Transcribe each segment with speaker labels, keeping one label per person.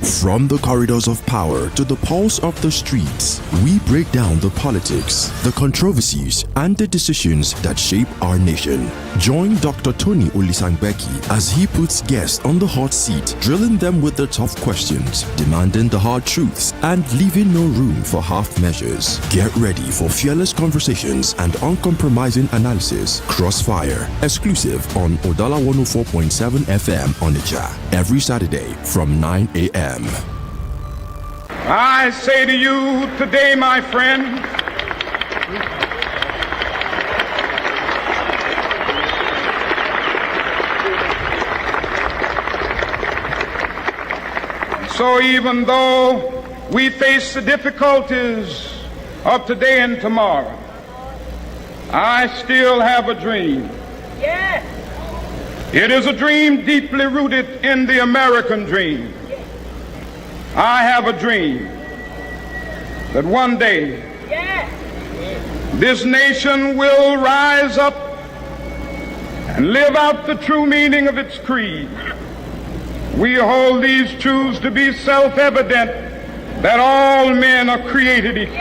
Speaker 1: From the corridors of power to the pulse of the streets, we break down the politics, the controversies, and the decisions that shape our nation. Join Dr. Tony Olisangbeki as he puts guests on the hot seat, drilling them with the tough questions, demanding the hard truths, and leaving no room for half measures. Get ready for fearless conversations and uncompromising analysis. Crossfire, exclusive on Udala 104.7 FM Onitsha, every Saturday from 9 a.m.
Speaker 2: I say to you today, my friend, so even though we face the difficulties of today and tomorrow, I still have a dream. Yes. It is a dream deeply rooted in the American dream. I have a dream that one day this nation will rise up and live out the true meaning of its creed. We hold these truths to be self-evident, that all men are created equal.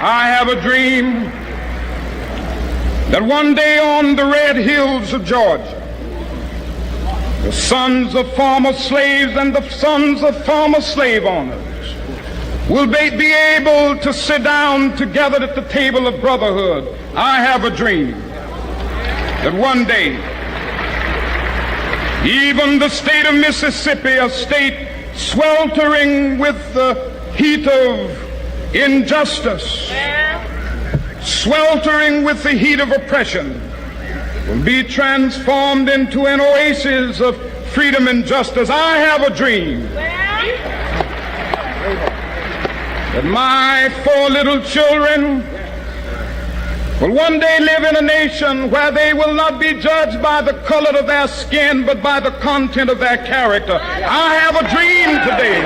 Speaker 2: I have a dream that one day on the red hills of Georgia, the sons of former slaves and the sons of former slave owners will be able to sit down together at the table of brotherhood. I have a dream that one day even the state of Mississippi, a state sweltering with the heat of injustice, sweltering with the heat of oppression, will be transformed into an oasis of freedom and justice. I have a dream that my 4 little children will one day live in a nation where they will not be judged by the color of their skin, but by the content of their character. I have a dream today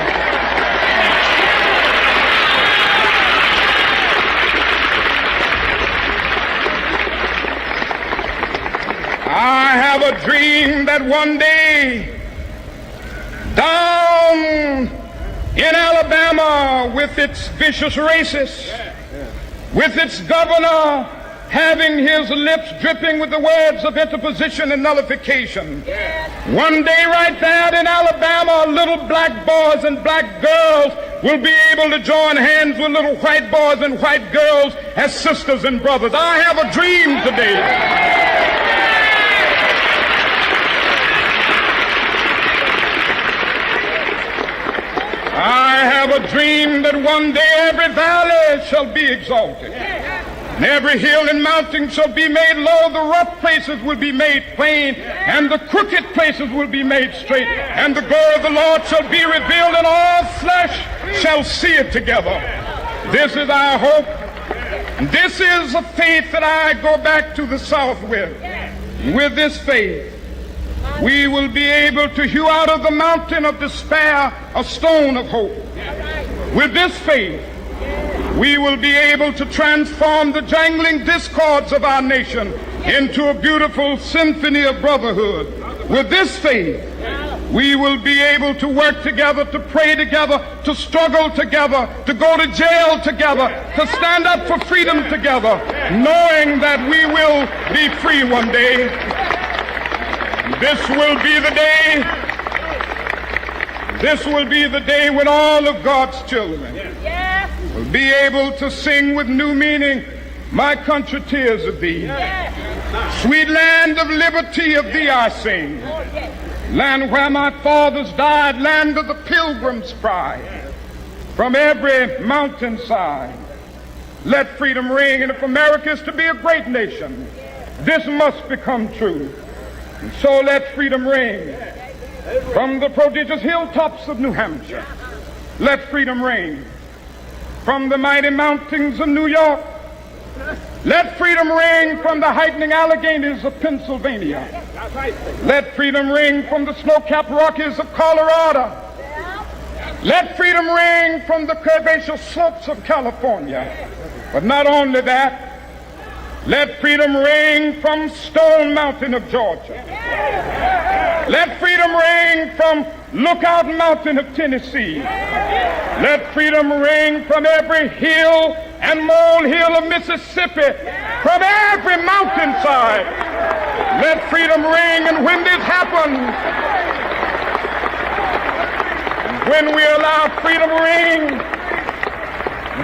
Speaker 2: that one day down in Alabama, with its vicious racists, with its governor having his lips dripping with the words of interposition and nullification, one day right there in Alabama, little black boys and black girls will be able to join hands with little white boys and white girls as sisters and brothers. I have a dream today that one day every valley shall be exalted, and every hill and mountain shall be made low. The rough places will be made plain, and the crooked places will be made straight. And the glory of the Lord shall be revealed, and all flesh shall see it together. This is our hope. This is a faith that I go back to the South with. With this faith, we will be able to hew out of the mountain of despair a stone of hope. With this faith, we will be able to transform the jangling discords of our nation into a beautiful symphony of brotherhood. With this faith, we will be able to work together, to pray together, to struggle together, to go to jail together, to stand up for freedom together, knowing that we will be free one day. This will be the day. This will be the day when all of God's children will be able to sing with new meaning, "My country, tears of thee. Sweet land of liberty, of thee I sing. Land where my fathers died, land of the pilgrim's pride. From every mountainside, let freedom ring. And if America is to be a great nation, this must become true. And so let freedom ring. From the prodigious hilltops of New Hampshire, let freedom ring. From the mighty mountains of New York, let freedom ring. From the heightening Alleghanies of Pennsylvania, let freedom ring. From the snow-capped Rockies of Colorado, let freedom ring. From the curvaceous slopes of California. But not only that, Let freedom ring from Stone Mountain of Georgia. Let freedom ring from Lookout Mountain of Tennessee. Let freedom ring from every hill and molehill of Mississippi, from every mountainside. Let freedom ring, and when this happens, when we allow freedom ring,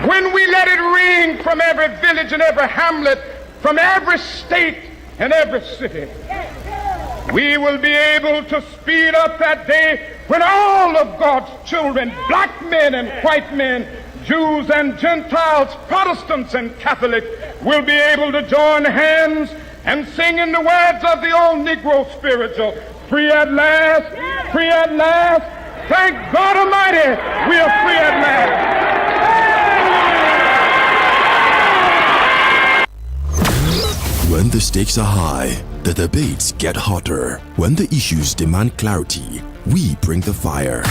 Speaker 2: when we let it ring from every village and every hamlet, from every state and every city, we will be able to speed up that day when all of God's children, black men and white men, Jews and Gentiles, Protestants and Catholics, will be able to join hands and sing in the words of the old Negro spiritual, free at last, free at last. Thank God Almighty, we are free at last.
Speaker 1: When the stakes are high, the debates get hotter. When the issues demand clarity, we bring the fire.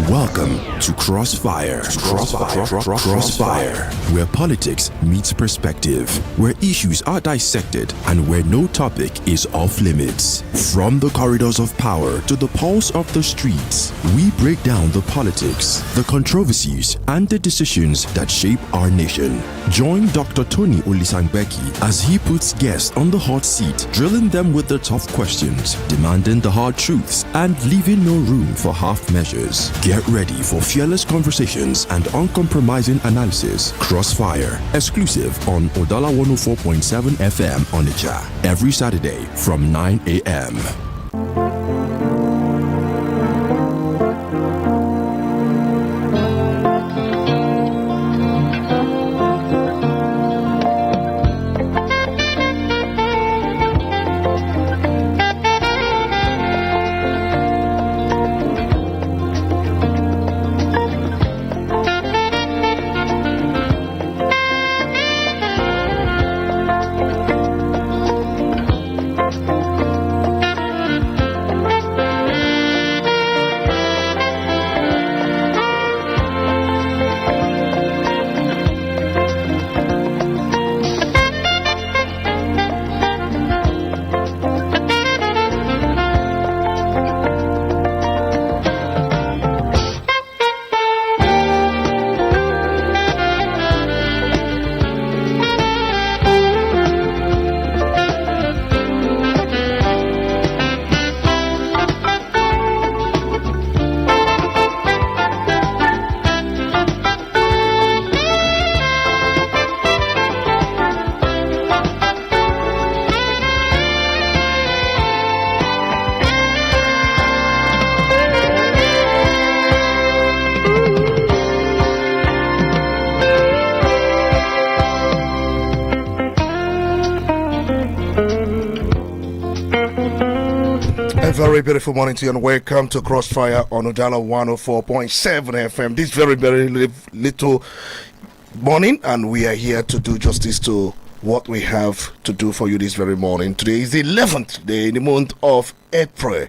Speaker 1: Welcome to Crossfire. Crossfire, where politics meets perspective, where issues are dissected, and where no topic is off limits. From the corridors of power to the pulse of the streets, we break down the politics, the controversies, and the decisions that shape our nation. Join Dr. Tony Olisangbeki as he puts guests on the hot seat, drilling them with the tough questions, demanding the hard truths, and leaving no room for half measures. Get ready for fearless conversations and uncompromising analysis. Crossfire, exclusive on Udala 104.7 FM Onitsha, every Saturday from 9 a.m.
Speaker 3: Very beautiful morning to you and welcome to Crossfire on Udala 104.7 FM. This very little morning, and we are here to do justice to what we have to do for you this very morning. Today is the 11th day in the month of April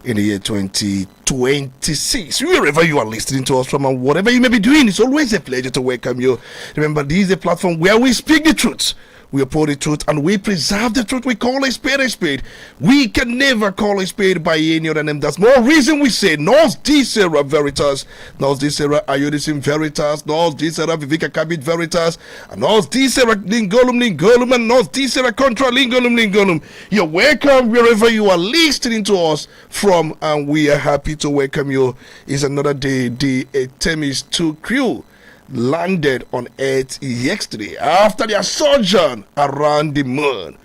Speaker 3: in the year 2026. Wherever you are listening to us from and whatever you may be doing, it's always a pleasure to welcome you. Remember, this is a platform where we speak the truth. We uphold the truth and we preserve the truth. We call a spade a spade. We can never call a spade by any other name. That's more reason we say nos dicera veritas, nos dicera iodicum veritas, nos dicera vivica cabit veritas, and nos dicera lingolum, and nos dicera contra lingolum. You're welcome wherever you are listening to us from, and we are happy to welcome you. It's another day. The Artemis 2 crew landed on Earth yesterday after their sojourn around the moon.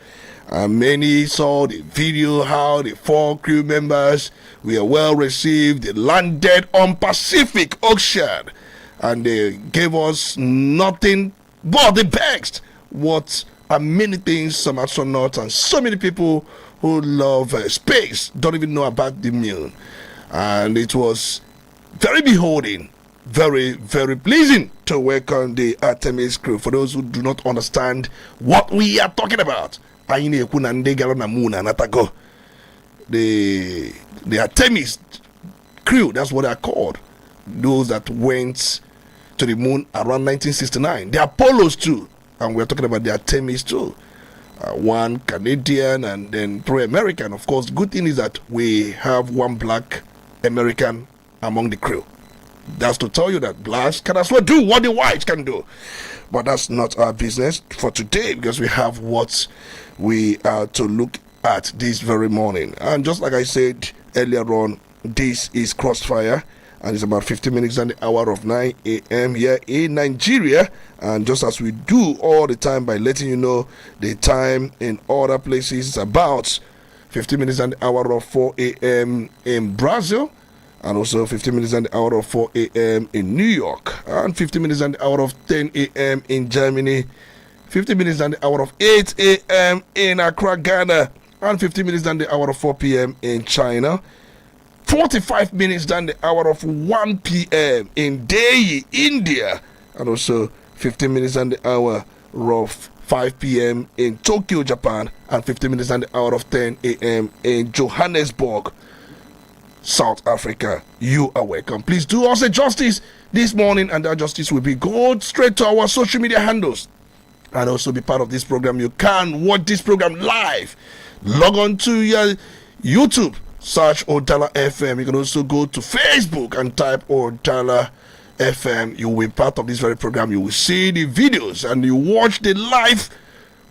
Speaker 3: And many saw the video how the 4 crew members were well received. They landed on Pacific Ocean and they gave us nothing but the best. What are many things some astronauts and so many people who love space don't even know about the moon. And it was very beholding, very, very pleasing to welcome the Artemis crew. For those who do not understand what we are talking about, the Artemis crew, that's what they are called. Those that went to the moon around 1969. The Apollos too and we're talking about the attendees too. One Canadian and then 3 American. Of course, good thing is that we have 1 black American among the crew. That's to tell you that blacks can as well do what the whites can do. But that's not our business for today, because we have what we are to look at this very morning. And just like I said earlier on, this is Crossfire, and it's about 50 minutes on the hour of 9 a.m. here in Nigeria. And just as we do all the time by letting you know the time in other places, it's about 50 minutes on the hour of 4 a.m. in Brazil, and also 50 minutes on the hour of 4 a.m. in New York, and 50 minutes on the hour of 10 a.m. in Germany, 50 minutes on the hour of 8 a.m. in Accra, Ghana, and 50 minutes on the hour of 4 p.m. in China, 45 minutes down the hour of 1 p.m. in Delhi, India, and also 15 minutes on the hour of 5 p.m. in Tokyo, Japan, and 15 minutes on the hour of 10 a.m. in Johannesburg, South Africa. You are welcome. Please do us a justice this morning, and that justice will be go straight to our social media handles and also be part of this program. You can watch this program live. Log on to your YouTube, search Udala FM. You can also go to Facebook and type Udala FM. You will be part of this very program. You will see the videos and you watch the live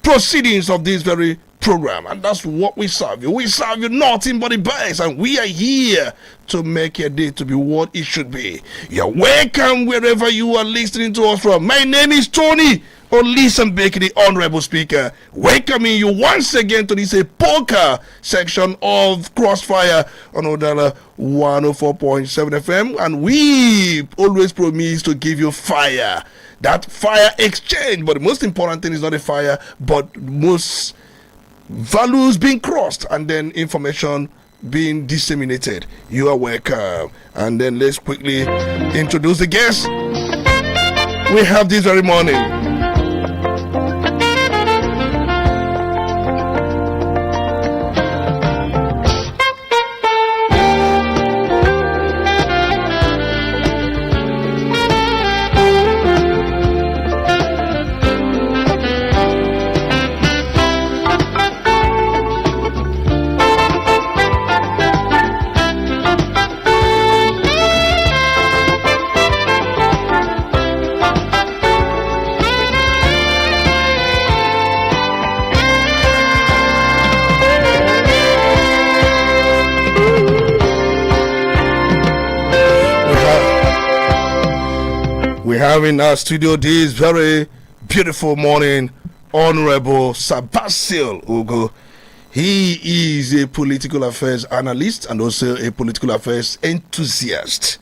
Speaker 3: proceedings of this very program, and that's what we serve you. We serve you nothing but the best, and we are here to make your day to be what it should be. You're welcome wherever you are listening to us from. My name is Tony Olisanbeke, the Honorable Speaker, welcoming you once again to this poker section of Crossfire on Udala 104.7 FM, and we always promise to give you fire. That fire exchange, but the most important thing is not a fire, but most values being crossed and then information being disseminated. You are welcome. And then let's quickly introduce the guests we have this very morning. We have in our studio this very beautiful morning Honorable Sabasil Ugo. He is a political affairs analyst and also a political affairs enthusiast.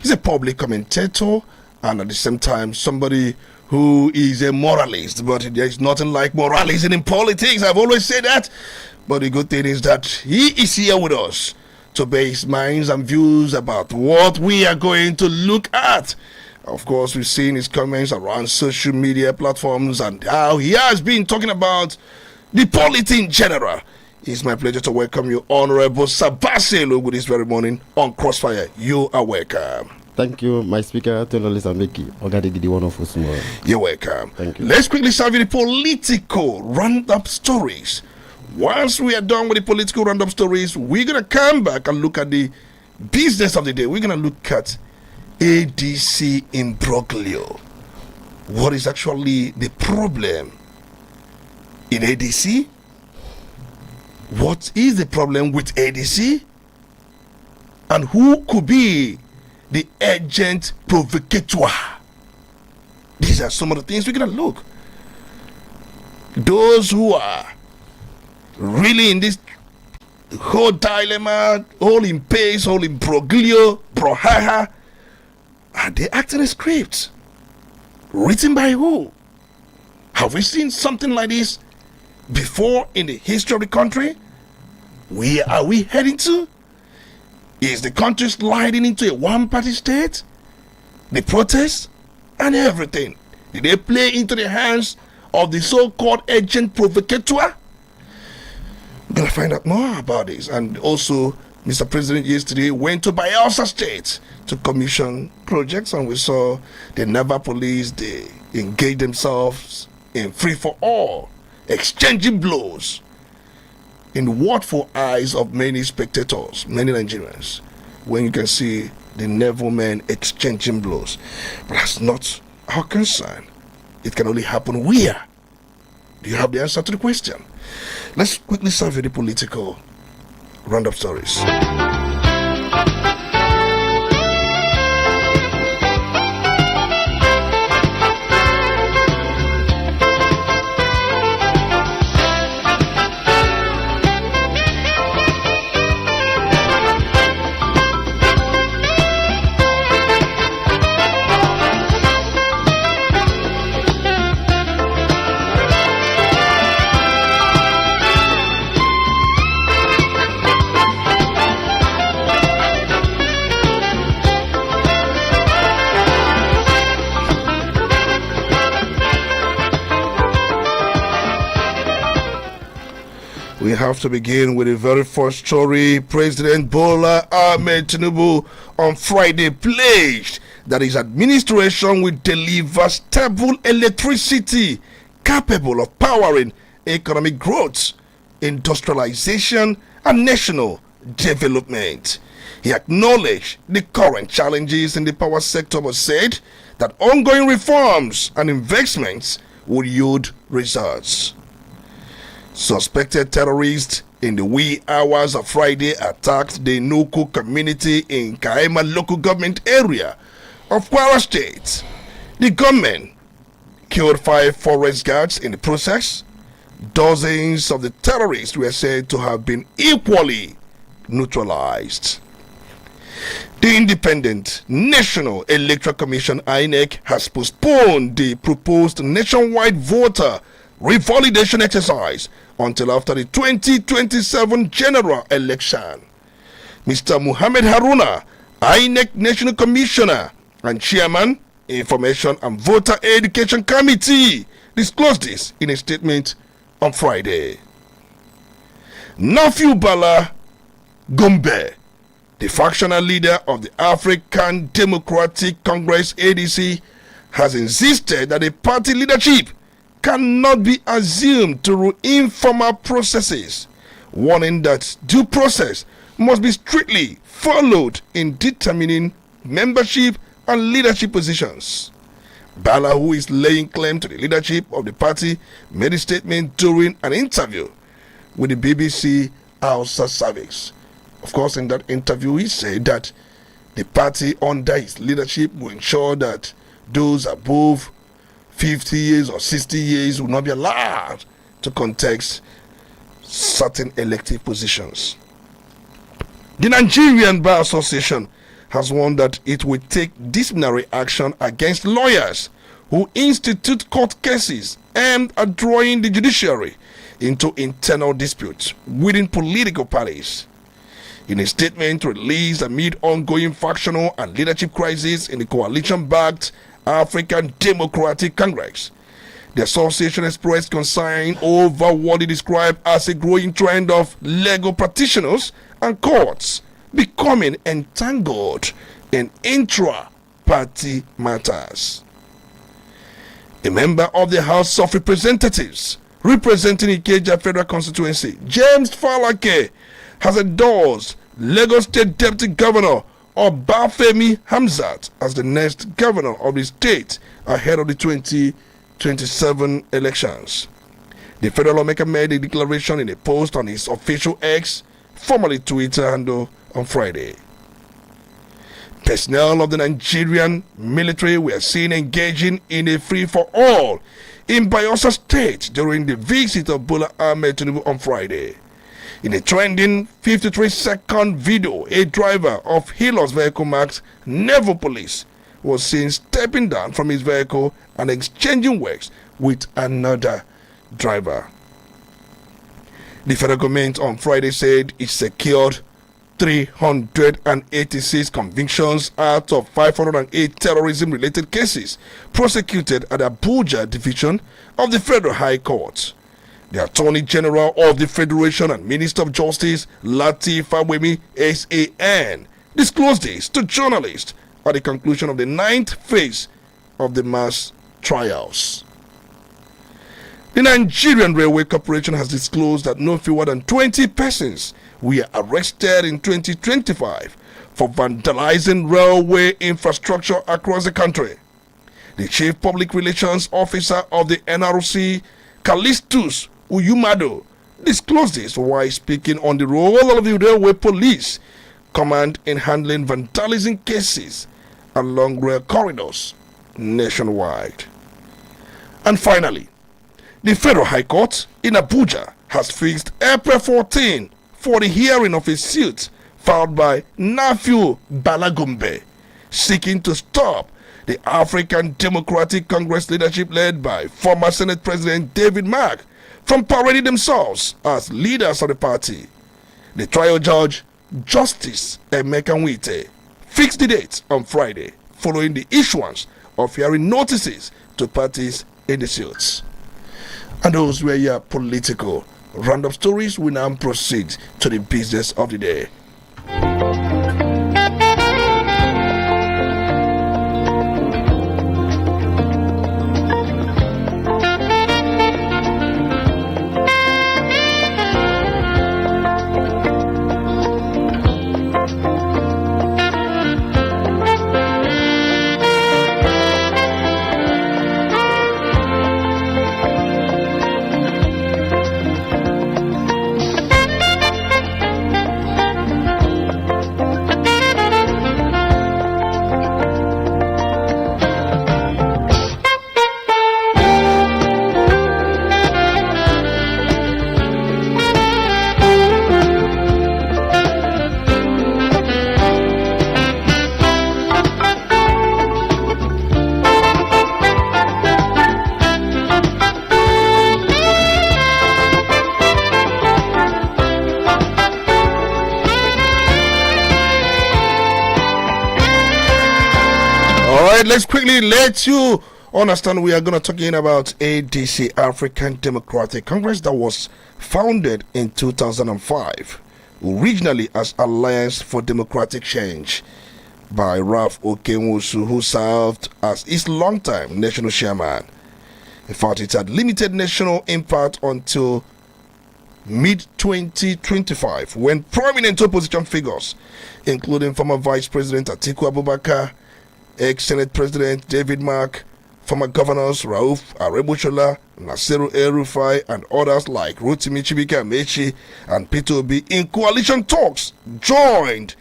Speaker 3: He's a public commentator and at the same time somebody who is a moralist, but there is nothing like moralism in politics. I've always said that. But the good thing is that he is here with us to base minds and views about what we are going to look at. Of course, we've seen his comments around social media platforms and how he has been talking about the politics in general. It's my pleasure to welcome you, Honorable Sabasil, this very morning on Crossfire. You are welcome.
Speaker 4: Thank you, my speaker, Tony Olisanbeke. You're
Speaker 3: welcome.
Speaker 4: Thank you.
Speaker 3: Let's quickly serve you the political roundup stories. Once we are done with the political roundup stories, we're going to come back and look at the business of the day. We're going to look at ADC imbroglio. What is actually the problem in ADC? What is the problem with ADC? And who could be the agent provocateur? These are some of the things we're going to look. Those who are really in this whole dilemma, all in pace, all in broglio, brohaha, are they acting a script? Written by who? Have we seen something like this before in the history of the country? Where are we heading to? Is the country sliding into a one-party state? The protests and everything, did they play into the hands of the so-called agent provocateur? We're going to find out more about this. And also, Mr. President yesterday went to Bayelsa State to commission projects, and we saw the Naval Police, they engaged themselves in free-for-all, exchanging blows in watchful eyes of many spectators, many Nigerians, when you can see the naval men exchanging blows. But that's not our concern. It can only happen where? Do you have the answer to the question? Let's quickly survey the political roundup stories. We have to begin with the very first story. President Bola Tinubu on Friday pledged that his administration will deliver stable electricity capable of powering economic growth, industrialization, and national development. He acknowledged the current challenges in the power sector but said that ongoing reforms and investments will yield results. Suspected terrorists in the wee hours of Friday attacked the Nuku community in Kaima local government area of Kogi State. The gunmen killed 5 forest guards in the process. Dozens of the terrorists were said to have been equally neutralized. The Independent National Electoral Commission INEC has postponed the proposed nationwide voter Re-validation exercise until after the 2027 general election. Mr. Muhammad Haruna, INEC National Commissioner and Chairman, Information and Voter Education Committee, disclosed this in a statement on Friday. Nafu Bala Gome, the factional leader of the African Democratic Congress ADC, has insisted that the party leadership cannot be assumed to rule informal processes, warning that due process must be strictly followed in determining membership and leadership positions. Bala, who is laying claim to the leadership of the party, made a statement during an interview with the BBC Hausa service. Of course, in that interview, he said that the party under his leadership will ensure that those above 50 years or 60 years will not be allowed to contest certain elective positions. The Nigerian Bar Association has warned that it will take disciplinary action against lawyers who institute court cases aimed at drawing the judiciary into internal disputes within political parties. In a statement released amid ongoing factional and leadership crisis in the coalition-backed African Democratic Congress, the association expressed concern over what it described as a growing trend of legal practitioners and courts becoming entangled in intra-party matters. A member of the House of Representatives representing Ikeja Federal Constituency, James Faleke, has endorsed Lagos State Deputy Governor Obafemi Hamzat as the next governor of the state ahead of the 2027 elections. The federal lawmaker made a declaration in a post on his official X, formerly Twitter handle, on Friday. Personnel of the Nigerian military were seen engaging in a free-for-all in Bayelsa State during the visit of Bola Tinubu on Friday. In a trending 53-second video, a driver of Hilos vehicle marked Naval Police was seen stepping down from his vehicle and exchanging words with another driver. The federal government on Friday said it secured 386 convictions out of 508 terrorism-related cases prosecuted at Abuja Division of the Federal High Court. The Attorney General of the Federation and Minister of Justice, Lateef Fagbemi, SAN, disclosed this to journalists at the conclusion of the 9th phase of the mass trials. The Nigerian Railway Corporation has disclosed that no fewer than 20 persons were arrested in 2025 for vandalizing railway infrastructure across the country. The Chief Public Relations Officer of the NRC, Callistus Uyumado, disclosed this while speaking on the role of the Railway Police Command in handling vandalism cases along rail corridors nationwide. And finally, the Federal High Court in Abuja has fixed April 14 for the hearing of a suit filed by Nafu Bala Gome, seeking to stop the African Democratic Congress leadership led by former Senate President David Mark from parading themselves as leaders of the party. The trial judge, Justice Emeka Nwite, fixed the date on Friday following the issuance of hearing notices to parties in the suits. And those were your political roundup stories. We now proceed to the business of the day. Let's quickly let you understand we are going to talking about ADC, African Democratic Congress, that was founded in 2005, originally as Alliance for Democratic Change by Ralph Okenwosu, who served as its longtime national chairman. In fact, it had limited national impact until mid-2025, when prominent opposition figures, including former Vice President Atiku Abubakar, ex-Senate President David Mark, former governors Rauf Arebushola, Nasiru El-Rufai, and others like Rotimi Chibika-Amechi and Peter Obi in coalition talks, joined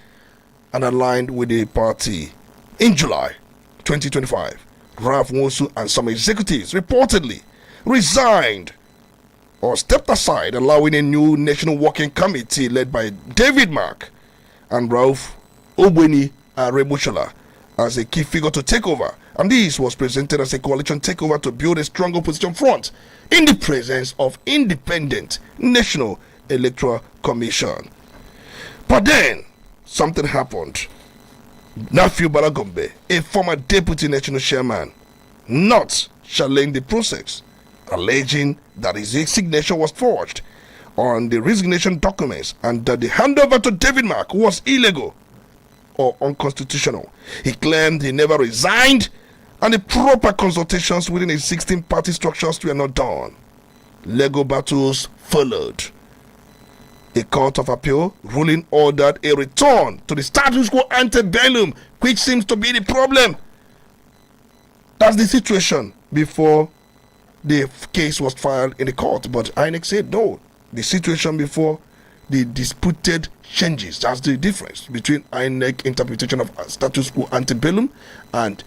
Speaker 3: and aligned with the party. In July 2025, Ralph Nwosu and some executives reportedly resigned or stepped aside, allowing a new national working committee led by David Mark and Rauf Obweni Arebushola as a key figure to take over, and this was presented as a coalition takeover to build a strong opposition front in the presence of independent National Electoral Commission. But then something happened. Nafu Bala Gome, a former deputy national chairman, not challenged the process, alleging that his signature was forged on the resignation documents and that the handover to David Mark was illegal or unconstitutional. He claimed he never resigned and the proper consultations within his 16-party structures were not done. Legal battles followed. A court of appeal ruling ordered a return to the status quo ante bellum, which seems to be the problem. That's the situation before the case was filed in the court, but INEC said no. The situation before the disputed changes. That's the difference between INEC interpretation of status quo ante bellum and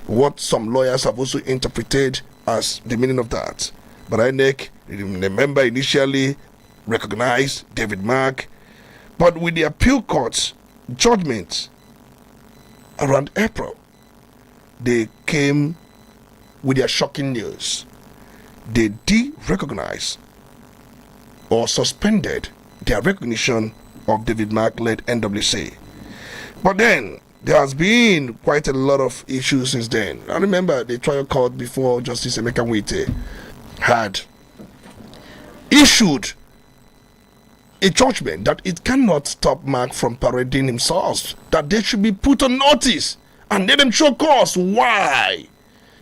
Speaker 3: what some lawyers have also interpreted as the meaning of that. But INEC, remember, initially recognized David Mark, but with the appeal court's judgment around April, they came with their shocking news. They de-recognized or suspended their recognition of David Mark-led NWC. But then there has been quite a lot of issues since then. I remember the trial court before Justice Emeka Nwite had issued a judgment that it cannot stop Mark from parading himself, that they should be put on notice and let them show cause why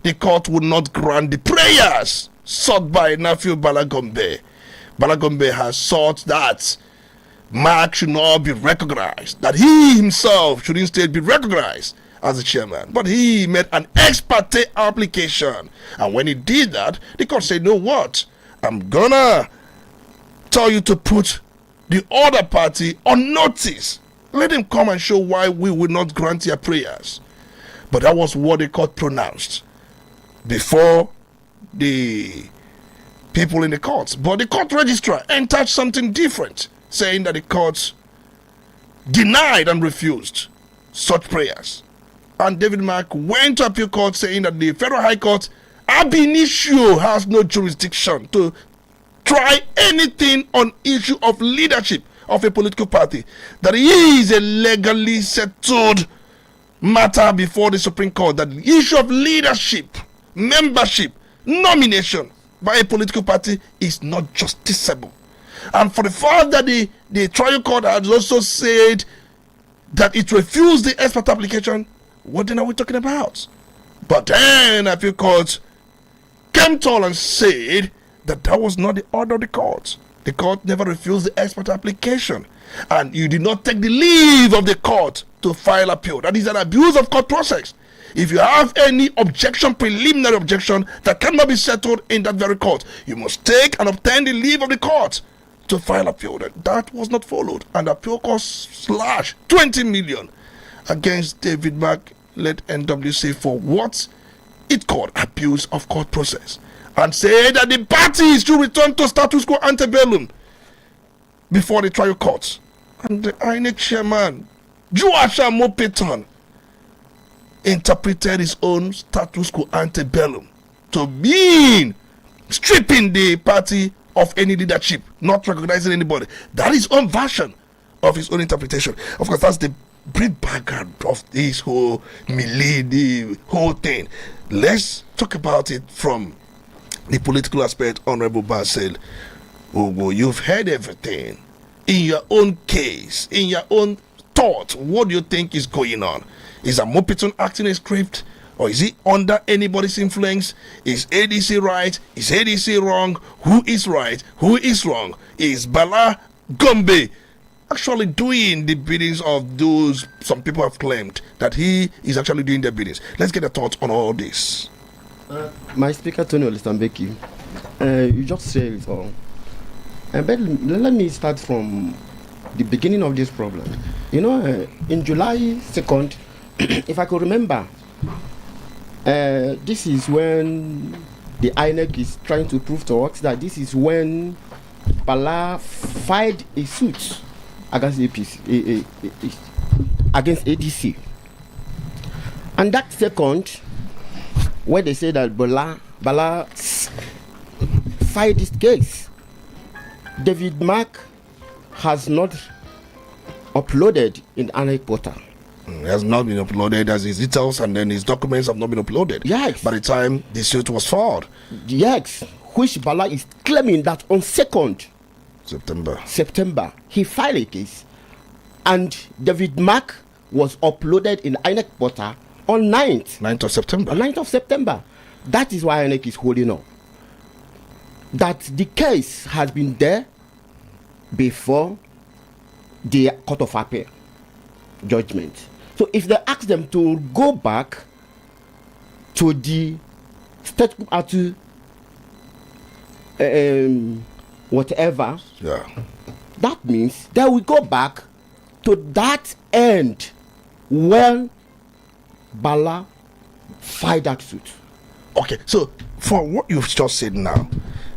Speaker 3: the court would not grant the prayers sought by Nafu Bala Gome. Bala Gome has sought that Mark should not be recognized, that he himself should instead be recognized as the chairman. But he made an ex parte application, and when he did that, the court said, "No, what? I'm gonna tell you to put the other party on notice. Let him come and show why we will not grant their prayers." But that was what the court pronounced before the people in the courts. But the court registrar entered something different, saying that the court denied and refused such prayers. And David Mark went to appeal court, saying that the Federal High Court ab initio has no jurisdiction to try anything on issue of leadership of a political party, that it is a legally settled matter before the Supreme Court, that the issue of leadership, membership, nomination by a political party is not justiciable. And for the fact that the trial court has also said that it refused the expert application, what then are we talking about? But then appeal court came tall and said that that was not the order of the court. The court never refused the expert application, and you did not take the leave of the court to file appeal. That is an abuse of court process. If you have any objection, preliminary objection, that cannot be settled in that very court, you must take and obtain the leave of the court to file appeal. That was not followed, and the appeal court slashed 20 million against David Mark-led NWC for what it called abuse of court process, and said that the parties should return to status quo antebellum before the trial court. And the INEC chairman, Joasha Mopeton, interpreted his own status quo antebellum to mean stripping the party of any leadership, not recognizing anybody. That is his own version of his own interpretation. Of course, that's the brief background of this whole melee, the whole thing. Let's talk about it from the political aspect. Honorable Basil Ugo, you've heard everything. In your own case, in your own thought, what do you think is going on? Is Amopiton acting a script, or is he under anybody's influence? Is ADC right? Is ADC wrong? Who is right? Who is wrong? Is Bala Gome actually doing the biddings of those some people have claimed that he is actually doing their biddings? Let's get a thought on all this.
Speaker 4: My speaker, Tony Olistambeki, you just said it all. But let me start from the beginning of this problem. You know, in July 2nd, if I could remember, this is when the INEC is trying to prove to us that this is when Bala filed a suit against against ADC. And that second, where they say that Bala filed this case, David Mark has not uploaded in the INEC portal.
Speaker 3: It has not been uploaded as his details, and then his documents have not been uploaded.
Speaker 4: Yes.
Speaker 3: By the time the suit was filed.
Speaker 4: Yes. Which Bala is claiming that on 2nd September he filed a case, and David Mark was uploaded in INEC portal on 9th
Speaker 3: of September.
Speaker 4: On 9th of September. That is why INEC is holding on. That the case has been there before the Court of Appeal judgment. So if they ask them to go back to the state to whatever,
Speaker 3: yeah,
Speaker 4: that means they will go back to that end when Bala filed that suit.
Speaker 3: Okay, so for what you've just said now,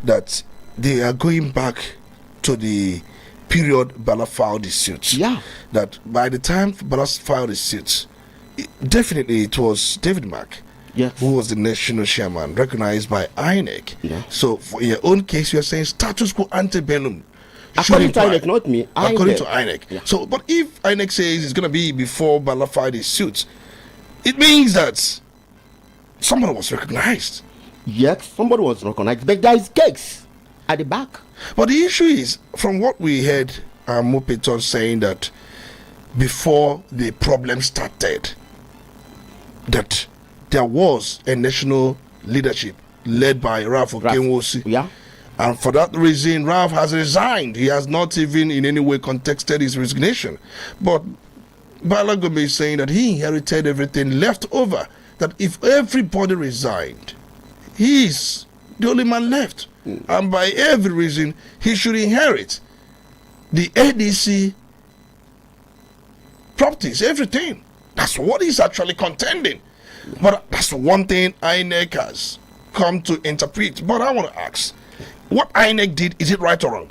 Speaker 3: that they are going back to the period Bala filed the suit.
Speaker 4: Yeah.
Speaker 3: That by the time Bala filed the suit, definitely it was David Mark,
Speaker 4: yes,
Speaker 3: who was the national chairman, recognized by INEC.
Speaker 4: Yeah.
Speaker 3: So for your own case, you are saying status quo antebellum.
Speaker 4: According to INEC, not me.
Speaker 3: According to INEC.
Speaker 4: Yeah.
Speaker 3: So, but if INEC says it's going to be before Bala filed his suit, it means that somebody was recognized.
Speaker 4: Yes, somebody was recognized, but there is cakes at the back.
Speaker 3: But the issue is, from what we heard Mopeton saying, that before the problem started, that there was a national leadership led by Ralph Okenwosi.
Speaker 4: Yeah.
Speaker 3: And for that reason, Ralph has resigned. He has not even in any way contested his resignation. But Bala Gome is saying that he inherited everything left over. That if everybody resigned, he is the only man left. And by every reason, he should inherit the ADC properties, everything. That's what he's actually contending. But that's one thing INEC has come to interpret. But I want to ask, what INEC did, is it right or wrong?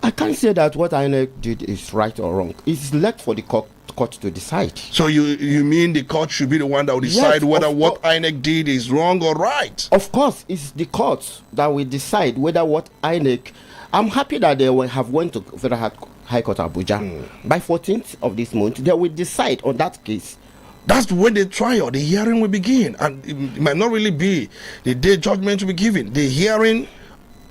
Speaker 4: I can't say that what INEC did is right or wrong. It's left for the court to decide.
Speaker 3: So you mean the court should be the one that will decide whether what INEC did is wrong or right?
Speaker 4: Of course, it's the court that will decide whether what INEC... I'm happy that they have went to Federal High Court Abuja. By 14th of this month, they will decide on that case.
Speaker 3: That's when the trial, the hearing will begin. And it might not really be the day judgment will be given. The hearing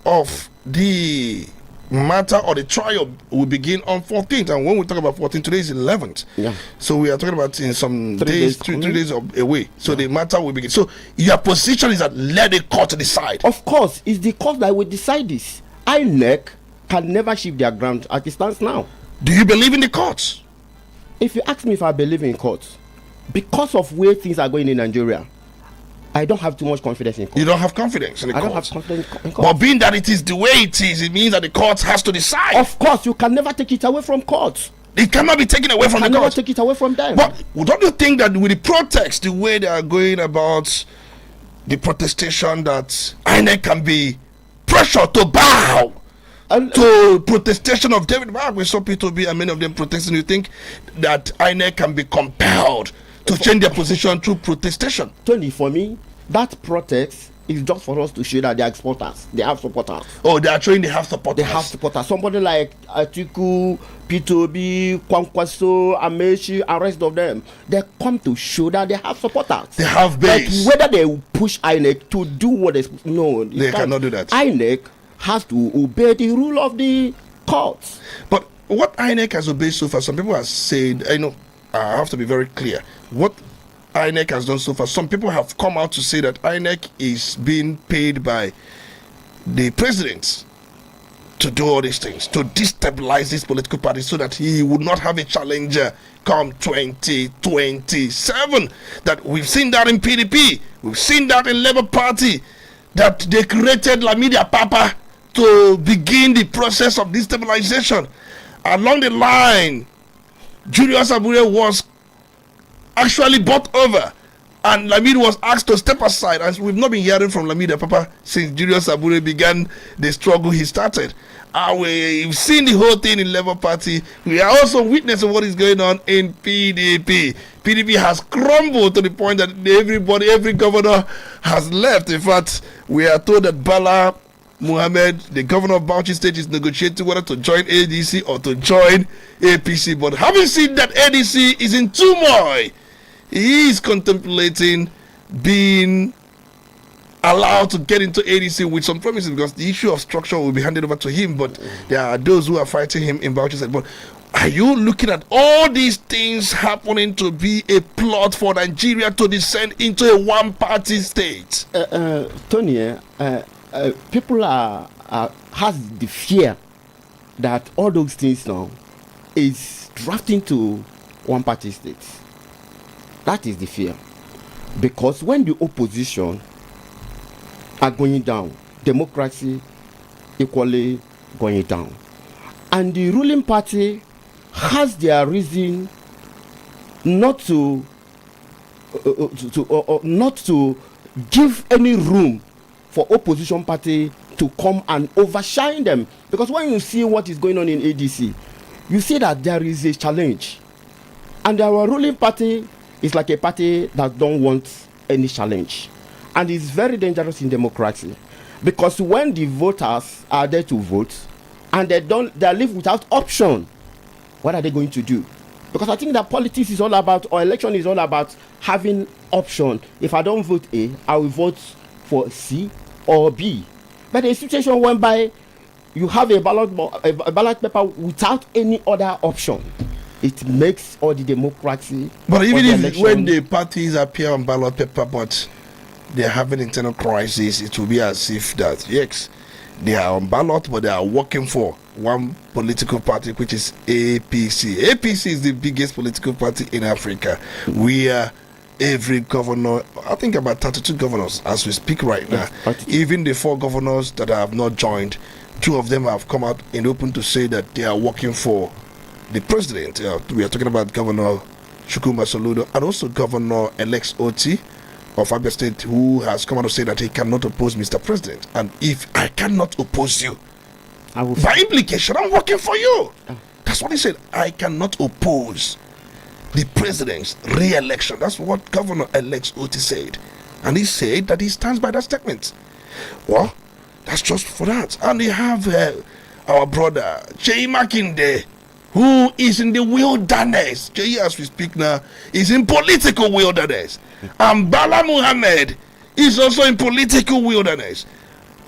Speaker 3: of the matter or the trial will begin on 14th. And when we talk about 14th, today is 11th.
Speaker 4: Yeah.
Speaker 3: So we are talking about in some days, three days away. So
Speaker 4: yeah.
Speaker 3: The matter will begin. So your position is that let the court decide.
Speaker 4: Of course, it's the court that will decide this. INEC can never shift their ground as it stands now.
Speaker 3: Do you believe in the courts?
Speaker 4: If you ask me if I believe in courts, because of where things are going in Nigeria, I don't have too much confidence in courts.
Speaker 3: You don't have confidence in the courts?
Speaker 4: I don't have confidence in courts.
Speaker 3: But being that it is the way it is, it means that the court has to decide.
Speaker 4: Of course, you can never take it away from courts.
Speaker 3: It cannot be taken away from the court.
Speaker 4: You can never take it away from them.
Speaker 3: But don't you think that with the protest, the way they are going about the protestation, that INEC can be pressured to bow to protestation of David Mark? We saw P2B and many of them protesting. You think that INEC can be compelled to change their position through protestation?
Speaker 4: Tony, for me, that protest is just for us to show that they are supporters. They have supporters.
Speaker 3: Oh, they are showing they have supporters.
Speaker 4: They have supporters. Somebody like Atiku, P2B, Kwankwaso, Amechi, and rest of them, they come to show that they have supporters.
Speaker 3: They have base.
Speaker 4: But whether they push INEC to do what they
Speaker 3: cannot do that.
Speaker 4: INEC has to obey the rule of the courts.
Speaker 3: But what INEC has obeyed so far, some people have said, I have to be very clear. What INEC has done so far, some people have come out to say that INEC is being paid by the president to do all these things, to destabilize this political party so that he would not have a challenger come 2027. That we've seen that in PDP, we've seen that in Labour Party, that they created Lamidi Papa to begin the process of destabilization. Along the line, Julius Abure was actually bought over, and Lamid was asked to step aside. And we've not been hearing from Lamid Papa since Julius Abure began the struggle he started. We've seen the whole thing in Labour Party. We are also witnessing what is going on in PDP. PDP has crumbled to the point that every governor has left. In fact, we are told that Bala Muhammad, the governor of Bauchi State, is negotiating whether to join ADC or to join APC. But having seen that ADC is in turmoil, he is contemplating being allowed to get into ADC with some promises, because the issue of structure will be handed over to him. But there are those who are fighting him in Bauchi State. But are you looking at all these things happening to be a plot for Nigeria to descend into a one-party state?
Speaker 4: Tony, people has the fear that all those things now is drafting to one-party states. That is the fear, because when the opposition are going down, democracy equally going down, and the ruling party has their reason not to give any room for opposition party to come and overshine them. Because when you see what is going on in ADC, you see that there is a challenge, and our ruling party is like a party that don't want any challenge, and it's very dangerous in democracy, because when the voters are there to vote and they live without option, what are they going to do? Because I think that politics is all about, or election is all about having option. If I don't vote A, I will vote for C or B. But a situation whereby you have a ballot paper without any other option, it makes all the democracy.
Speaker 3: But even if when the parties appear on ballot paper, but they're having internal crisis, it will be as if that, yes, they are on ballot, but they are working for one political party, which is APC. APC is the biggest political party in Africa. We are every governor, I think about 32 governors as we speak right now. Even the 4 governors that have not joined, 2 of them have come out in open to say that they are working for the president. We are talking about Governor Shukuma Soludo and also Governor Alex Oti of Abia State, who has come out to say that he cannot oppose Mr. President. And if I cannot oppose you, by implication, I'm working for you. That's what he said. I cannot oppose the president's re-election. That's what Governor Alex Oti said. And he said that he stands by that statement. Well, that's just for that. And we have our brother, Jay Makinde, who is in the wilderness. Jay, as we speak now, is in political wilderness. And Bala Muhammad is also in political wilderness.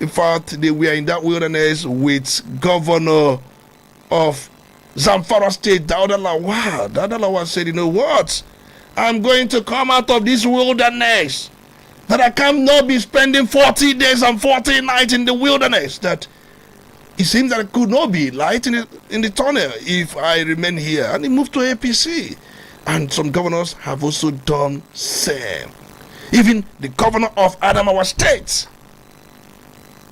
Speaker 3: In fact, we are in that wilderness with Governor of Zamfara State, Dauda Lawal. Dauda Lawal said, you know what? I'm going to come out of this wilderness. That I cannot be spending 40 days and 40 nights in the wilderness. That it seems that it could not be light in the tunnel if I remain here. And he moved to APC. And some governors have also done same. Even the governor of Adamawa State,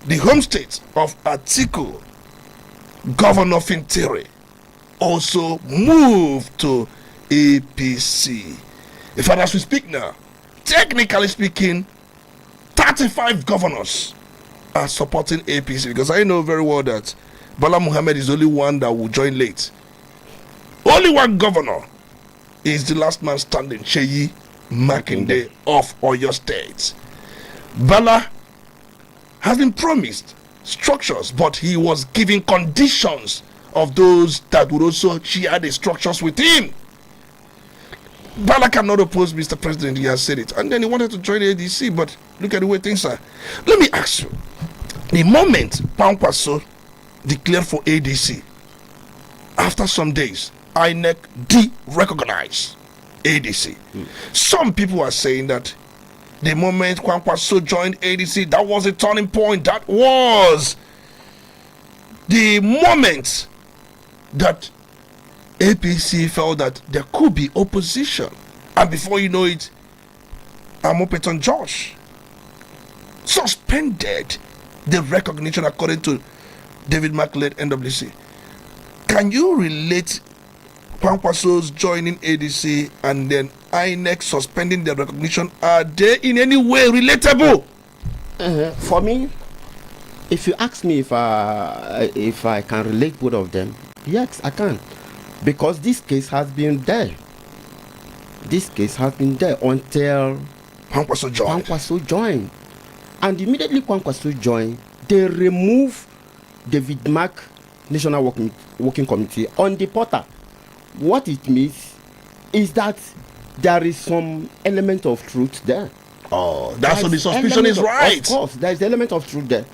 Speaker 3: the home state of Atiku, Governor Fintiri, also moved to APC. In fact, as we speak now, technically speaking, 35 governors are supporting APC, because I know very well that Bala Muhammad is the only one that will join late. Only one governor is the last man standing, Sheyi Makinde of Oyo State. Bala has been promised structures, but he was giving conditions of those that would also share the structures with him. Bala cannot oppose Mr. President, he has said it. And then he wanted to join the ADC, but look at the way things are. Let me ask you, the moment Pankwaso declared for ADC, after some days, INEC de-recognized ADC. Some people are saying that the moment Kwankwaso joined ADC, that was a turning point. That was the moment that APC felt that there could be opposition. And before you know it, Amopeton Josh suspended the recognition according to David Mark-led NWC. Can you relate Kwankwaso's joining ADC and then INEC suspending the recognition? Are they in any way relatable?
Speaker 4: For me, if you ask me if I can relate both of them, yes, I can. Because this case has been there. This case has been there until Kwankwaso joined. And immediately Kwankwaso joined, they removed David Mark National Working Committee on the portal. What it means is that there is some element of truth there.
Speaker 3: Oh, that's what the suspicion is, right?
Speaker 4: Of course, there is element of truth there.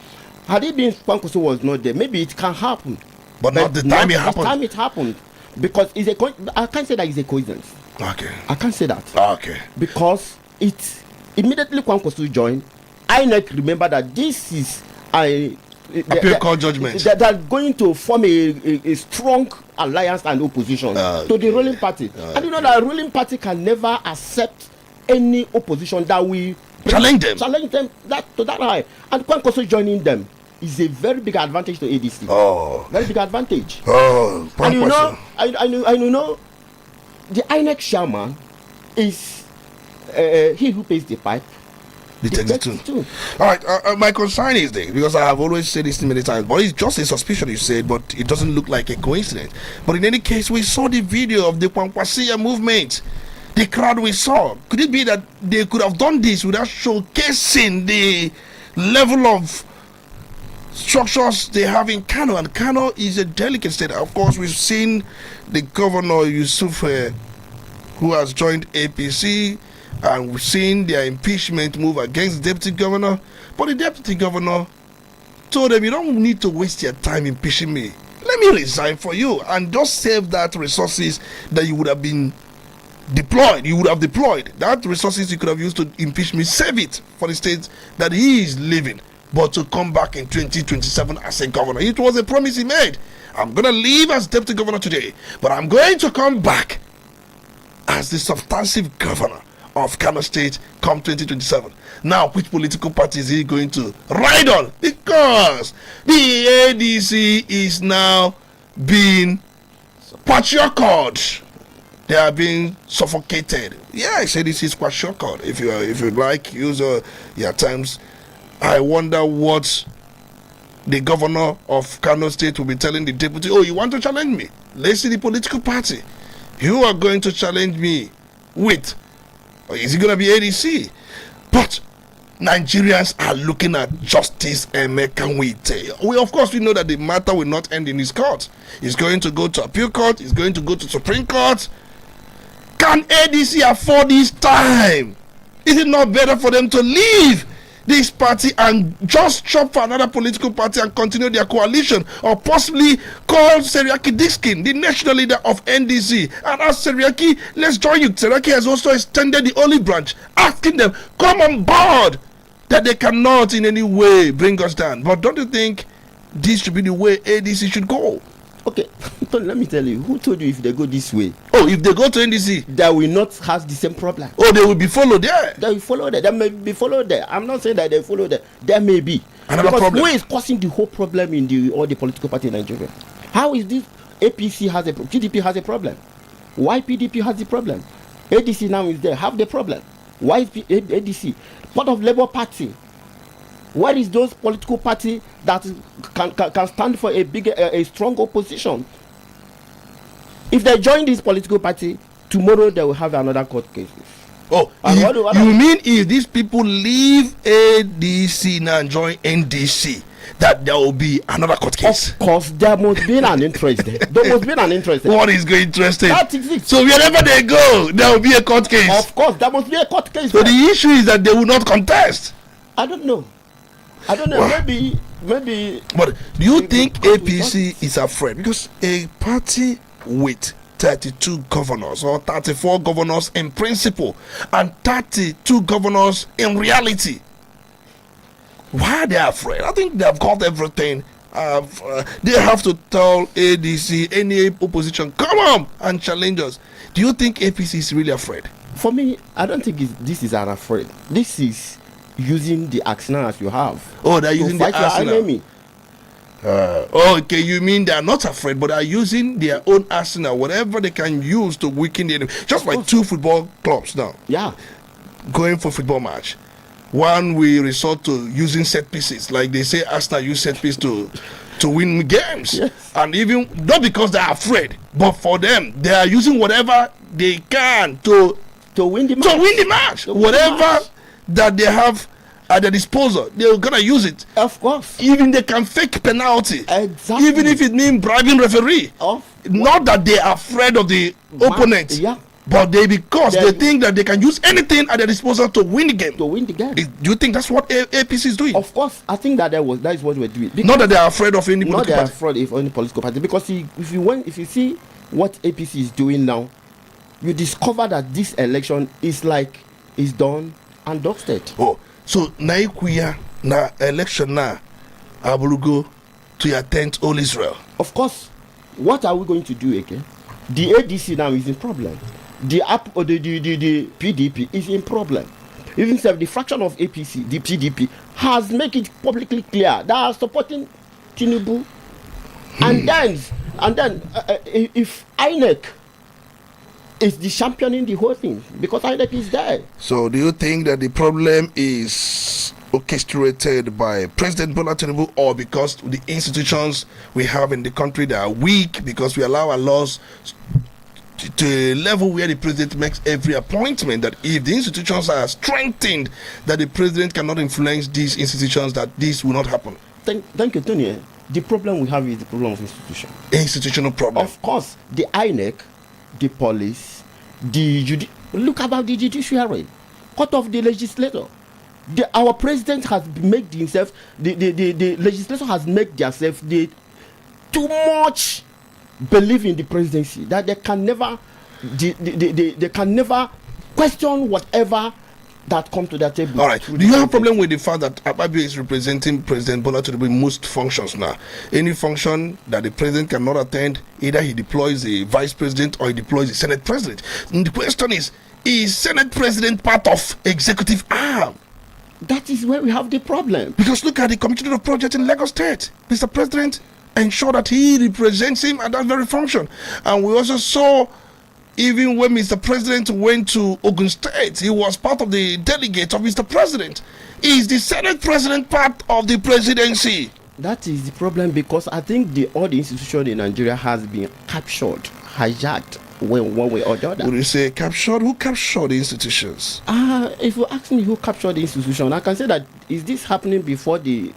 Speaker 4: Had it been Kwankwaso was not there, maybe it can happen.
Speaker 3: But not the time it happened.
Speaker 4: The time it happened. Because I can't say that it's a coincidence.
Speaker 3: Okay.
Speaker 4: I can't say that.
Speaker 3: Okay.
Speaker 4: Because it immediately Kwankwaso joined, INEC remember that this is
Speaker 3: appeal court judgment.
Speaker 4: They're going to form a strong alliance and opposition to the ruling party. And you know that ruling party can never accept any opposition that we
Speaker 3: challenge them
Speaker 4: to that high. And Kwankwaso joining them is a very big advantage to ADC. Oh, very big advantage.
Speaker 3: Oh,
Speaker 4: and you know, I know, the INEC chairman is he who pays the pipe.
Speaker 3: The 32. All right, my concern is there, because I have always said this many times, but it's just a suspicion you said, but it doesn't look like a coincidence. But in any case, we saw the video of the Kwankwasia movement, the crowd we saw. Could it be that they could have done this without showcasing the level of structures they have in Kano? And Kano is a delicate state. Of course, we've seen the governor Yusuf, who has joined APC, and we've seen their impeachment move against the deputy governor. But the deputy governor told them, you don't need to waste your time impeaching me. Let me resign for you and just save that resources that you would have been deployed, you would have deployed that resources you could have used to impeach me, save it for the state that he is leaving. But to come back in 2027 as a governor, it was a promise he made. I'm going to leave as deputy governor today, but I'm going to come back as the substantive governor of Kano State come 2027. Now, which political party is he going to ride on? Because the ADC is now being patriarchal. They are being suffocated. Yes, ADC is patriarchal. If you like, use your terms. I wonder what the governor of Kano State will be telling the deputy. Oh, you want to challenge me? Let's see the political party you are going to challenge me with. Or is it going to be ADC? But Nigerians are looking at justice and can we of course we know that the matter will not end in his court. It's going to go to appeal court. It's going to go to Supreme Court. Can ADC afford this time? Is it not better for them to leave this party and just chop for another political party and continue their coalition, or possibly call Seriaki Diskin, the national leader of NDC, and ask Seriaki, let's join you. Seriaki has also extended the olive branch, asking them, come on board, that they cannot in any way bring us down. But don't you think this should be the way ADC should go?
Speaker 4: Okay, but let me tell you, who told you if they go this way?
Speaker 3: Oh, if they go to NDC,
Speaker 4: they will not have the same problem.
Speaker 3: Oh, they will be followed there.
Speaker 4: They will follow there. They may be followed there. I'm not saying that they follow there. There may be.
Speaker 3: Another problem.
Speaker 4: Who is causing the whole problem in all the political party in Nigeria? How is this? APC has a PDP has a problem. Why PDP has the problem? ADC now is there. Have the problem. Why is ADC part of Labour Party? Where is those political party that can stand for a strong opposition? If they join this political party, tomorrow they will have another court case.
Speaker 3: Oh, you mean if these people leave ADC now and join NDC, that there will be another court case?
Speaker 4: Of course, there must be an interest there. There must be an interest there.
Speaker 3: What is going interesting?
Speaker 4: That is it.
Speaker 3: So wherever they go, there will be a court case.
Speaker 4: Of course, there must be a court case.
Speaker 3: So the issue is that they will not contest.
Speaker 4: I don't know. Well, maybe.
Speaker 3: But do you think APC is afraid? Because a party with 32 governors or 34 governors in principle and 32 governors in reality, why are they afraid? I think they have got everything. They have to tell ADC, any opposition, come on and challenge us. Do you think APC is really afraid?
Speaker 4: For me, I don't think this is an afraid. This is using the arsenal as you have.
Speaker 3: Oh, they're using the arsenal.
Speaker 4: Enemy.
Speaker 3: Okay, you mean they are not afraid, but are using their own arsenal, whatever they can use to weaken the enemy. Just like two football clubs now.
Speaker 4: Yeah.
Speaker 3: Going for football match. One will resort to using set pieces, like they say Arsenal use set piece to win games.
Speaker 4: Yes.
Speaker 3: And even not because they are afraid, but for them, they are using whatever they can to
Speaker 4: win the match.
Speaker 3: To win the match. Whatever that they have at their disposal, they're gonna use it.
Speaker 4: Of course.
Speaker 3: Even they can fake penalty.
Speaker 4: Exactly.
Speaker 3: Even if it means bribing referee. Not that they are afraid of the opponent.
Speaker 4: Yeah.
Speaker 3: But they think that they can use anything at their disposal to win the game.
Speaker 4: Do
Speaker 3: you think that's what APC is doing?
Speaker 4: Of course, I think that is what we're doing.
Speaker 3: Not that they are afraid of any political party.
Speaker 4: Not they are afraid of any political party. Because if you see what APC is doing now, you discover that this election is done and dusted.
Speaker 3: Oh, so Naikuya na election na Abulugo to your tent all Israel.
Speaker 4: Of course, what are we going to do again? The ADC now is in problem. The PDP is in problem. Even if the fraction of APC, the PDP, has made it publicly clear they are supporting Tinubu. And then if INEC is the championing the whole thing, because INEC is there.
Speaker 3: So do you think that the problem is orchestrated by President Bola Tinubu, or because the institutions we have in the country that are weak, because we allow our laws to a level where the president makes every appointment, that if the institutions are strengthened, that the president cannot influence these institutions, that this will not happen?
Speaker 4: Thank you, Tony. The problem we have is the problem of institution.
Speaker 3: Institutional problem.
Speaker 4: Of course, the INEC, the police, look about the judiciary, court of the legislator. Our president has made himself, the legislature has made themselves too much believe in the presidency, that they can never they can never question whatever that come to their table.
Speaker 3: All right. Do you have a problem with the fact that Akpabio is representing President Bola Tinubu in most functions now? Any function that the president cannot attend, either he deploys a vice president or he deploys a senate president. And the question is Senate president part of executive arm?
Speaker 4: That is where we have the problem.
Speaker 3: Because look at the Commissioner of Project in Lagos State. Mr. President ensure that he represents him at that very function. And we also saw, even when Mr. President went to Ogun State, he was part of the delegate of Mr. President. Is the Senate President part of the presidency?
Speaker 4: That is the problem, because I think all the institution in Nigeria has been captured, hijacked, one way or the other.
Speaker 3: Would you say captured? Who captured the institutions?
Speaker 4: If you ask me who captured the institution, I can say that is this happening before the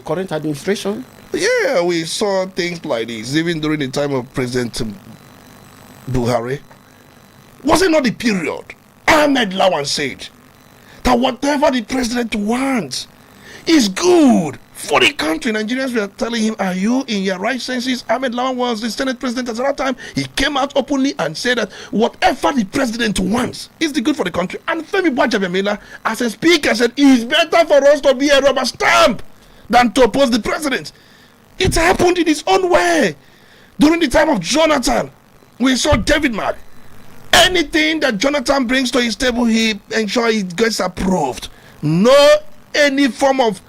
Speaker 4: current administration?
Speaker 3: Yeah, we saw things like this even during the time of President Buhari. Was it not the period Ahmed Lawan said that whatever the president wants is good for the country? Nigerians were telling him, are you in your right senses? Ahmed Lawan was the Senate president at that time. He came out openly and said that whatever the president wants is the good for the country. And Femi Gbajabiamila, as a speaker, said it's better for us to be a rubber stamp than to oppose the president. It happened in its own way. During the time of Jonathan, we saw David Mark. Anything that Jonathan brings to his table, he ensures it gets approved. No any form of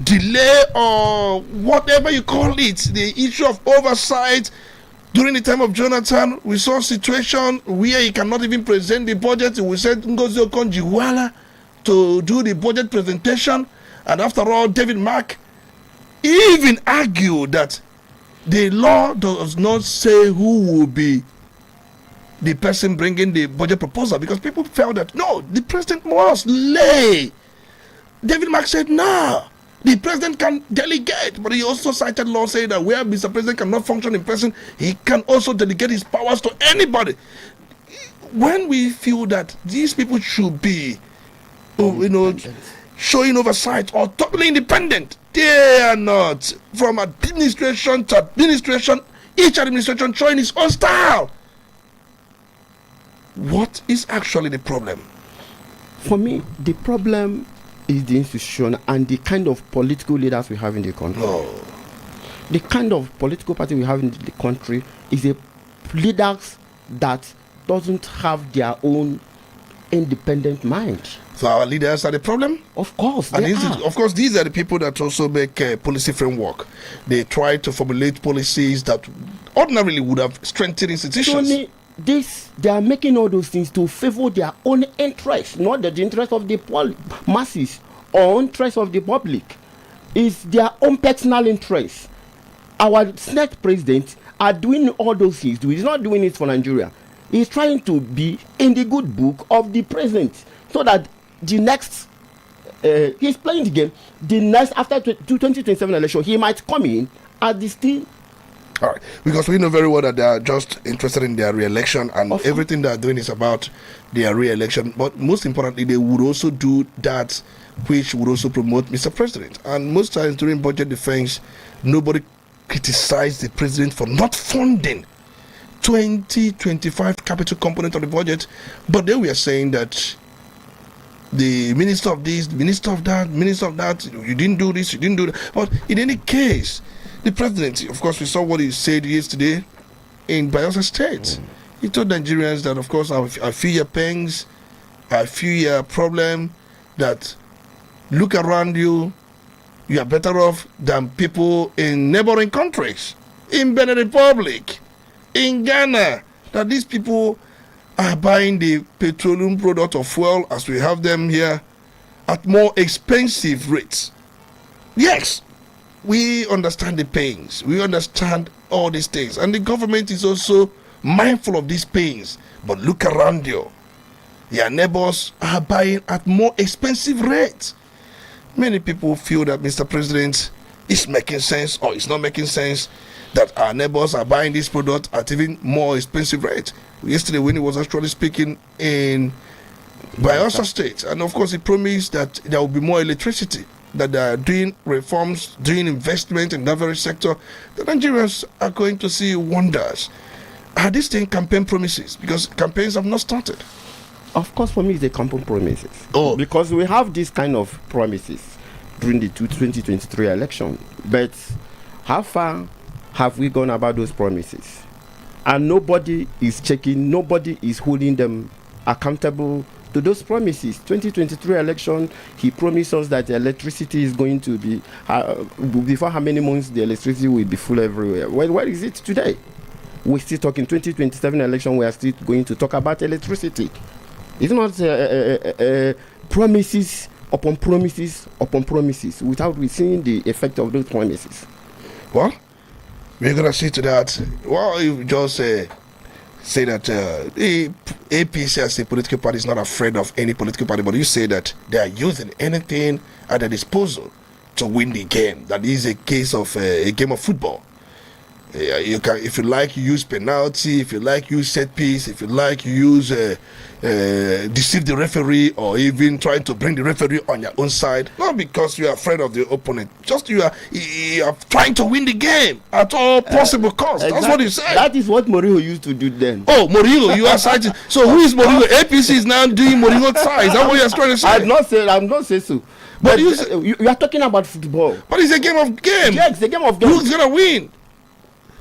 Speaker 3: delay or whatever you call it. The issue of oversight. During the time of Jonathan, we saw a situation where he cannot even present the budget. We said Ngozi Okonjo-Iweala to do the budget presentation. And after all, David Mark even argued that the law does not say who will be the person bringing the budget proposal, because people felt that no, the president must lay. David Mark said no, the president can delegate, but he also cited law saying that where Mr. President cannot function in person, he can also delegate his powers to anybody. When we feel that these people should be, showing oversight or totally independent, they are not. From administration to administration, each administration showing its own style. What is actually the problem?
Speaker 4: For me, the problem is the institution and the kind of political leaders we have in the country.
Speaker 3: No.
Speaker 4: The kind of political party we have in the country is a leaders that doesn't have their own independent mind.
Speaker 3: So our leaders are the problem?
Speaker 4: Of course,
Speaker 3: and these are the people that also make a policy framework. They try to formulate policies that ordinarily would have strengthened institutions.
Speaker 4: They are making all those things to favor their own interests, not the interest of the masses or interest of the public. It's their own personal interests. Our Senate president are doing all those things. He's not doing it for Nigeria. He's trying to be in the good book of the president, so that the next he's playing the game. The next, after 2027 election, he might come in as the still.
Speaker 3: All right, because we know very well that they are just interested in their re-election, and everything they are doing is about their re-election. But most importantly, they would also do that which would also promote Mr. President. And most times during budget defense, nobody criticized the president for not funding 2025 capital component of the budget, but then we are saying that the minister of this, the minister of that, you didn't do this, you didn't do that. But in any case, the president, of course, we saw what he said yesterday in Bayelsa State. He told Nigerians that, of course, I feel your pains, I feel your problem, that look around you, you are better off than people in neighboring countries, in Benin Republic, in Ghana, that these people are buying the petroleum product of fuel as we have them here at more expensive rates. Yes, we understand the pains. We understand all these things. And the government is also mindful of these pains. But look around you. Your neighbors are buying at more expensive rates. Many people feel that Mr. President is making sense or it's not making sense, that our neighbors are buying this product at even more expensive rates. Yesterday, when he was actually speaking in Bayelsa State, and of course he promised that there will be more electricity, that they are doing reforms, doing investment in that very sector, the Nigerians are going to see wonders. Are these things campaign promises? Because campaigns have not started.
Speaker 4: Of course, for me, it's a campaign promises.
Speaker 3: Oh.
Speaker 4: Because we have this kind of promises during the 2023 election. But how far have we gone about those promises? And nobody is checking, nobody is holding them accountable to those promises. 2023 election, he promised us that the electricity is going to be, before how many months the electricity will be full everywhere. Well, where is it today? We're still talking 2027 election, we are still going to talk about electricity. It's not promises upon promises upon promises without seeing the effect of those promises.
Speaker 3: Well, we're going to see to that. Well, you just say that the APC as a political party is not afraid of any political party, but you say that they are using anything at their disposal to win the game. That is a case of a game of football. You can, if you like, use penalty. If you like, use set piece. If you like, use deceive the referee, or even trying to bring the referee on your own side. Not because you are afraid of the opponent, just you are trying to win the game at all possible costs. That's what you said.
Speaker 4: That is what Mourinho used to do then.
Speaker 3: Oh, Mourinho, you are citing. So who is Mourinho? APC is now doing Mourinho's side. Is that what you are trying to say?
Speaker 4: I'm not saying so. But you are talking about football.
Speaker 3: But it's a game of game.
Speaker 4: Yeah, it's a game of game.
Speaker 3: Who's gonna win?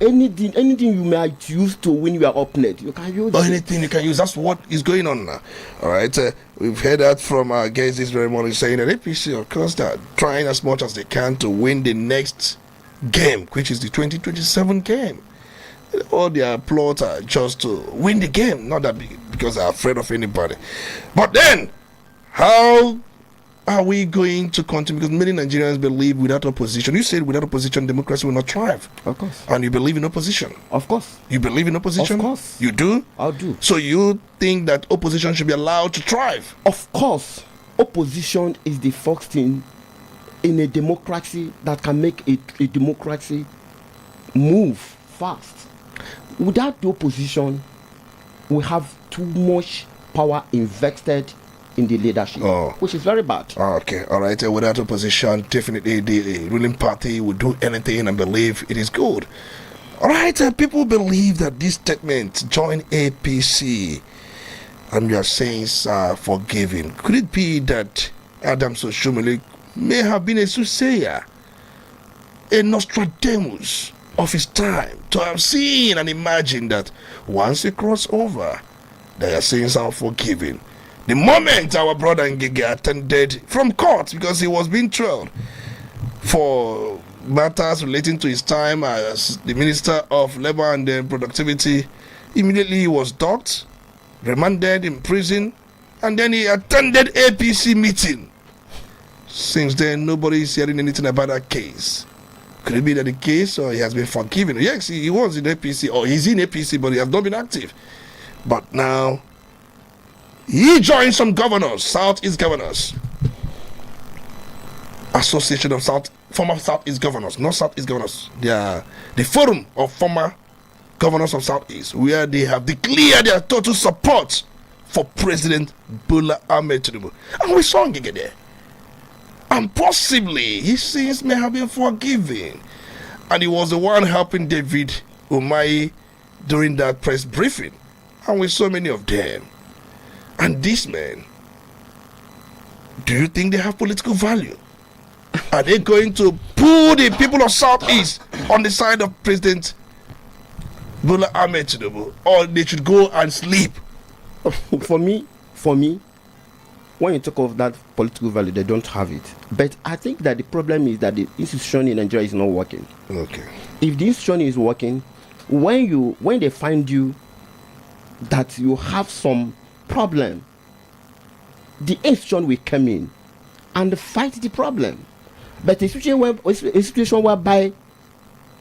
Speaker 4: Anything you might use to win your opponent, you can use.
Speaker 3: Or anything you can use. That's what is going on now. All right, we've heard that from our guests this very morning, saying that APC, of course, they're trying as much as they can to win the next game, which is the 2027 game. All their plots are just to win the game, not that because they're afraid of anybody. But then, how are we going to continue? Because many Nigerians believe without opposition. You said without opposition, democracy will not thrive.
Speaker 4: Of course.
Speaker 3: And you believe in opposition.
Speaker 4: Of course.
Speaker 3: You believe in opposition?
Speaker 4: Of course.
Speaker 3: You do?
Speaker 4: I do.
Speaker 3: So you think that opposition should be allowed to thrive?
Speaker 4: Of course. Opposition is the first thing in a democracy that can make a democracy move fast. Without the opposition, we have too much power invested in the leadership, which is very bad.
Speaker 3: Okay, all right. Without opposition, definitely the ruling party will do anything and believe it is good. All right, people believe that this statement, join APC, and your sins are forgiven. Could it be that Adams Oshomole may have been a soothsayer, a Nostradamus of his time, to have seen and imagined that once you cross over, their sins are forgiven? The moment our brother Ngige attended from court, because he was being tried for matters relating to his time as the Minister of Labour and Productivity, immediately he was docked, remanded in prison, and then he attended APC meeting. Since then, nobody is hearing anything about that case. Could it be that the case, or he has been forgiven? Yes, he was in APC, or he's in APC, but he has not been active. But now, he joined some governors, Southeast governors, Association of former Southeast governors, not Southeast governors. They are the forum of former governors of Southeast, where they have declared their total support for President Bola Tinubu. And we saw Ngige there. And possibly his sins may have been forgiven. And he was the one helping David Umahi during that press briefing. And we saw many of them. And these men, do you think they have political value? Are they going to pull the people of Southeast on the side of President Bola Tinubu, or they should go and sleep?
Speaker 4: For me, when you talk of that political value, they don't have it. But I think that the problem is that the institution in Nigeria is not working.
Speaker 3: Okay.
Speaker 4: If the institution is working, when they find you that you have some problem, the institution will come in and fight the problem. But a situation whereby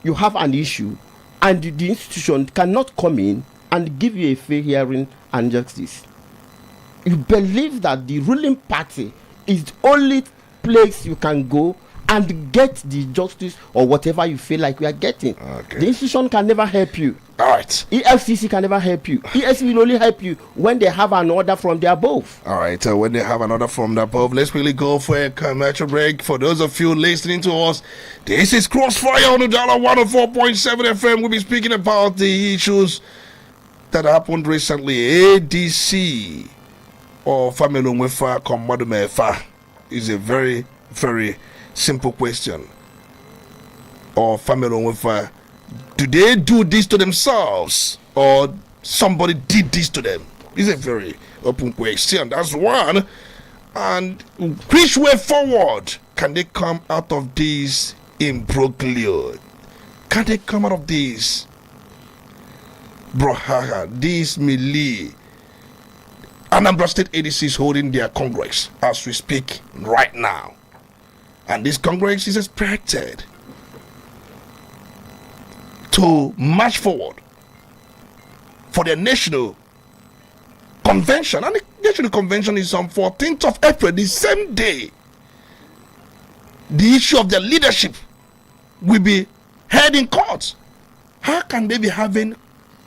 Speaker 4: you have an issue and the institution cannot come in and give you a fair hearing and justice, you believe that the ruling party is the only place you can go and get the justice or whatever you feel like you are getting.
Speaker 3: Okay.
Speaker 4: The institution can never help you.
Speaker 3: All right.
Speaker 4: EFCC can never help you. EFCC will only help you when they have an order from the above.
Speaker 3: All right. When they have an order from the above, let's really go for a commercial break. For those of you listening to us, this is Crossfire on Udala 104.7 FM. We'll be speaking about the issues that happened recently, ADC or Family Onwefa Komadumefa, is a very, very simple question. Or Family Onwefa, do they do this to themselves or somebody did this to them? It's a very open question. That's one. And which way forward can they come out of this imbroglio? Can they come out of this brouhaha, this melee? Anambra State ADC is holding their Congress as we speak right now. And this Congress is expected to march forward for their national convention. And the national convention is on 14th of April, the same day the issue of their leadership will be heard in court. How can they be having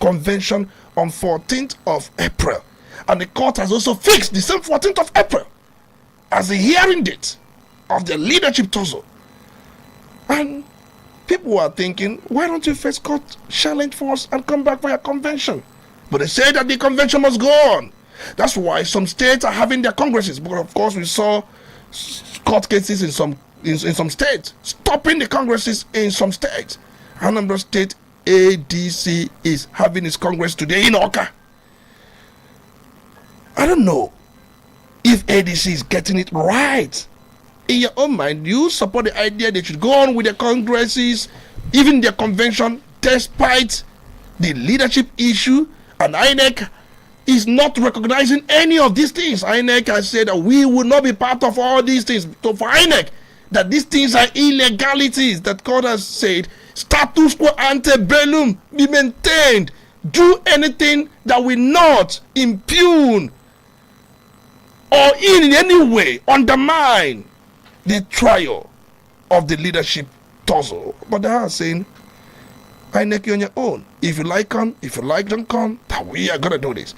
Speaker 3: convention on 14th of April? And the court has also fixed the same 14th of April as the hearing date of their leadership tussle. And people are thinking, why don't you first court challenge force and come back for your convention? But they say that the convention must go on. That's why some states are having their congresses. But of course, we saw court cases in some states, stopping the congresses in some states. Anambra State ADC is having its congress today in Oka. I don't know if ADC is getting it right. In your own mind, you support the idea they should go on with their congresses, even their convention, despite the leadership issue, and INEC is not recognizing any of these things. INEC has said that we will not be part of all these things. So for INEC, that these things are illegalities, that court has said, status quo ante bellum be maintained. Do anything that will not impugn or in any way undermine the trial of the leadership tussle. But they are saying, INEC on your own. If you like, come. If you like, don't come. That we are going to do this.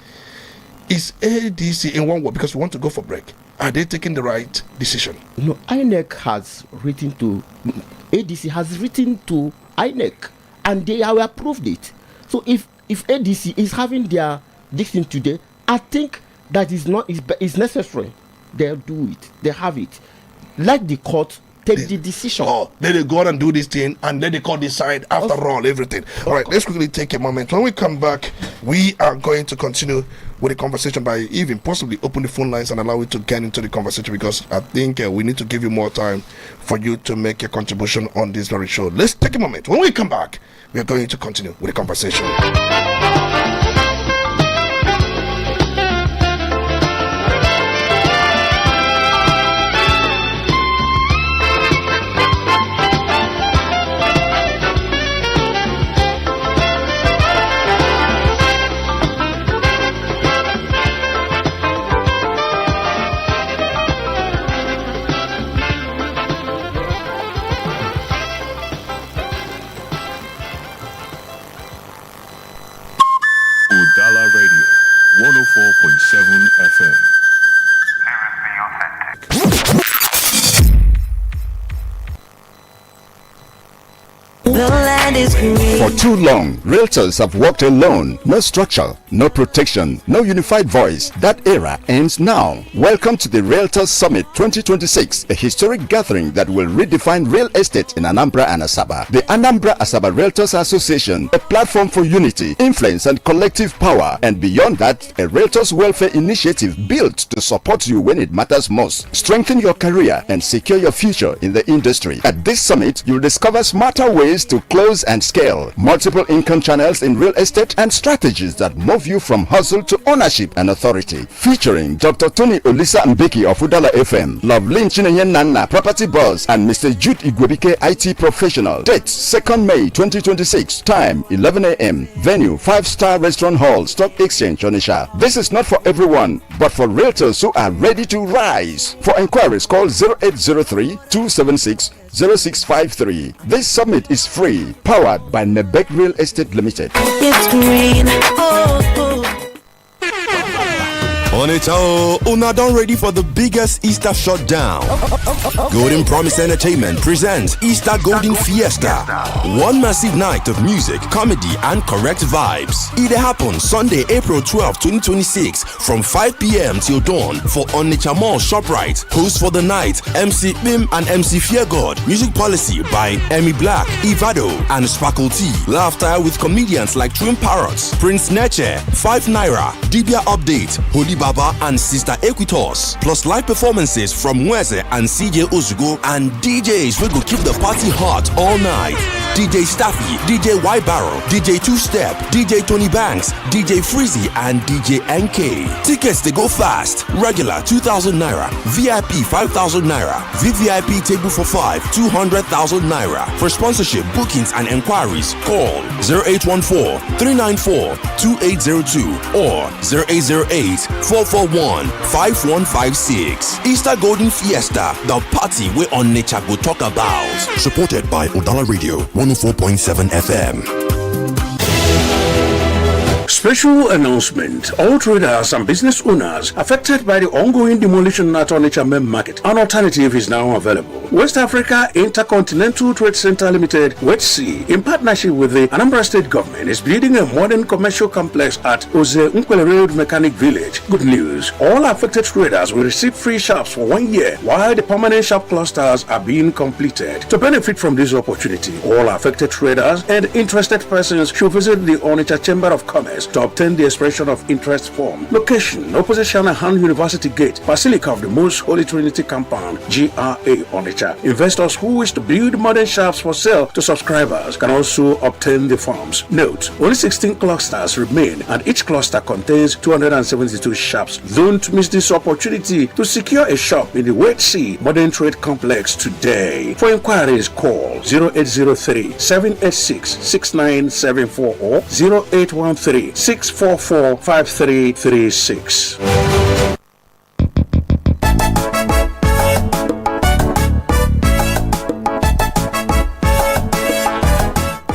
Speaker 3: Is ADC in one word, because we want to go for break, are they taking the right decision?
Speaker 4: No, INEC has written to, ADC has written to INEC, and they have approved it. So if ADC is having their decision today, I think that is necessary. They'll do it. They have it. Let the court take the decision.
Speaker 3: Oh, let they go on and do this thing, and let the court decide after all everything. All right, let's quickly take a moment. When we come back, we are going to continue with the conversation by even possibly open the phone lines and allow you to get into the conversation, because I think we need to give you more time for you to make a contribution on this very show. Let's take a moment. When we come back, we are going to continue with the conversation.
Speaker 5: Udala Radio, 104.7 FM.
Speaker 6: The land is green.
Speaker 7: For too long, realtors have worked alone. No structure, no protection, no unified voice. That era ends now. Welcome to the Realtors Summit 2026, a historic gathering that will redefine real estate in Anambra and Asaba. The Anambra Asaba Realtors Association, a platform for unity, influence, and collective power. And beyond that, a Realtors Welfare Initiative built to support you when it matters most. Strengthen your career and secure your future in the industry. At this summit, you'll discover smarter ways to close and scale, multiple income channels in real estate, and strategies that move you from hustle to ownership and authority. Featuring Dr. Tony Olisa Mbeki of Udala FM, Lovelin Chinenyen Nana, Property Boss, and Mr. Jude Igwebike, IT Professional. Date 2nd May 2026. Time 11 a.m. Venue 5-star Restaurant Hall, Stock Exchange, Onisha. This is not for everyone, but for realtors who are ready to rise. For inquiries, call 0803-276-0653. This summit is free, powered by Nebek Real Estate Limited.
Speaker 6: It's green.
Speaker 1: On it all, una don ready for the biggest Easter shutdown. Golden Promise Entertainment presents Easter Golden Fiesta. One massive night of music, comedy, and correct vibes. It happens Sunday, April 12, 2026 from 5 p.m. till dawn for Onitsha Mall ShopRite. Host for the night, MC Bim and MC Feargod. Music policy by Emmy Black, Ivado, and Sparkle T. Laughter with comedians like Twin Parrots, Prince Neche, 5 Naira, Dibia Update, Holy Baba, and Sister Equitos. Plus live performances from Mweze and CJ Ozugo, and DJs will go keep the party hot all night. DJ Staffy, DJ Y Barrow, DJ Two Step, DJ Tony Banks, DJ Freezy, and DJ NK. Tickets they go fast. Regular 2,000 Naira, VIP 5,000 Naira, VVIP table for 5, 200,000 Naira. For sponsorship, bookings, and enquiries, call 0814-394-2802 or 0808-441-5156. Easter Golden Fiesta, the party we on nature go talk about. Supported by Udala Radio 104.7 FM.
Speaker 8: Special announcement. All traders and business owners affected by the ongoing demolition at Onitsha Main Market, an alternative is now available. West Africa Intercontinental Trade Center Limited, WETC, in partnership with the Anambra State government, is building a modern commercial complex at Oze Nkwele Road Mechanic Village. Good news. All affected traders will receive free shops for 1 year, while the permanent shop clusters are being completed. To benefit from this opportunity, all affected traders and interested persons should visit the Onitsha Chamber of Commerce to obtain the expression of interest form. Location: opposite Shanahan University Gate, Basilica of the Most Holy Trinity Compound, GRA, Onitsha. Investors who wish to build modern shops for sale to subscribers can also obtain the forms. Note: only 16 clusters remain, and each cluster contains 272 shops. Don't miss this opportunity to secure a shop in the WETC Modern Trade Complex today. For inquiries, call 0803-786-6974 or 0813-644-5336.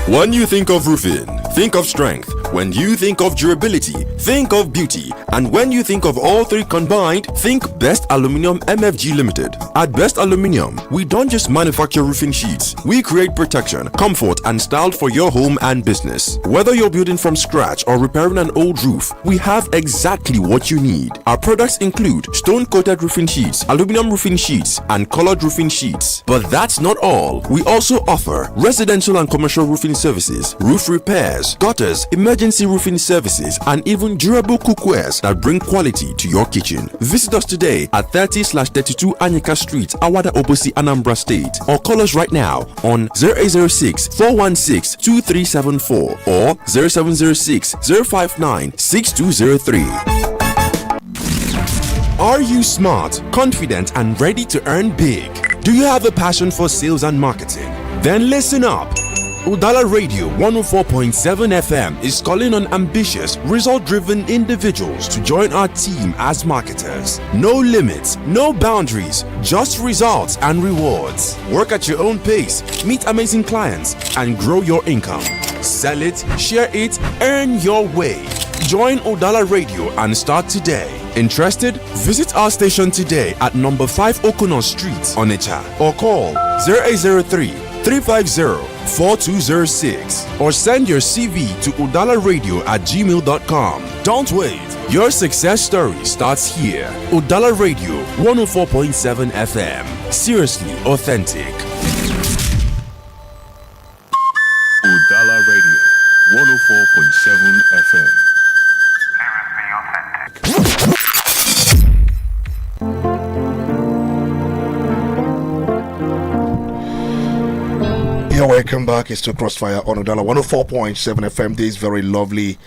Speaker 1: When you think of roofing, think of strength. When you think of durability, think of beauty. And when you think of all three combined, think Best Aluminium MFG Limited. At Best Aluminium, we don't just manufacture roofing sheets. We create protection, comfort, and style for your home and business. Whether you're building from scratch or repairing an old roof, we have exactly what you need. Our products include stone-coated roofing sheets, aluminum roofing sheets, and colored roofing sheets. But that's not all. We also offer residential and commercial roofing services, roof repairs, gutters, emergency roofing services, and even durable cookwares that bring quality to your kitchen. Visit us today at 30/32 Anyika Street, Awada Obosi, Anambra State, or call us right now on 0806-416-2374 or 0706-059-6203. Are you smart, confident, and ready to earn big? Do you have a passion for sales and marketing? Then listen up. Udala Radio 104.7 FM is calling on ambitious, result-driven individuals to join our team as marketers. No limits, no boundaries, just results and rewards. Work at your own pace, meet amazing clients, and grow your income. Sell it, share it, earn your way. Join Udala Radio and start today. Interested? Visit our station today at number 5 Okono Street, Onitsha, or call 0803-350-4206 or send your CV to udalaradio@gmail.com. Don't wait. Your success story starts here. Udala Radio 104.7 FM. Seriously authentic.
Speaker 5: Udala Radio 104.7 FM.
Speaker 3: You're welcome back. It's to Crossfire on Udala 104.7 FM. This very lovely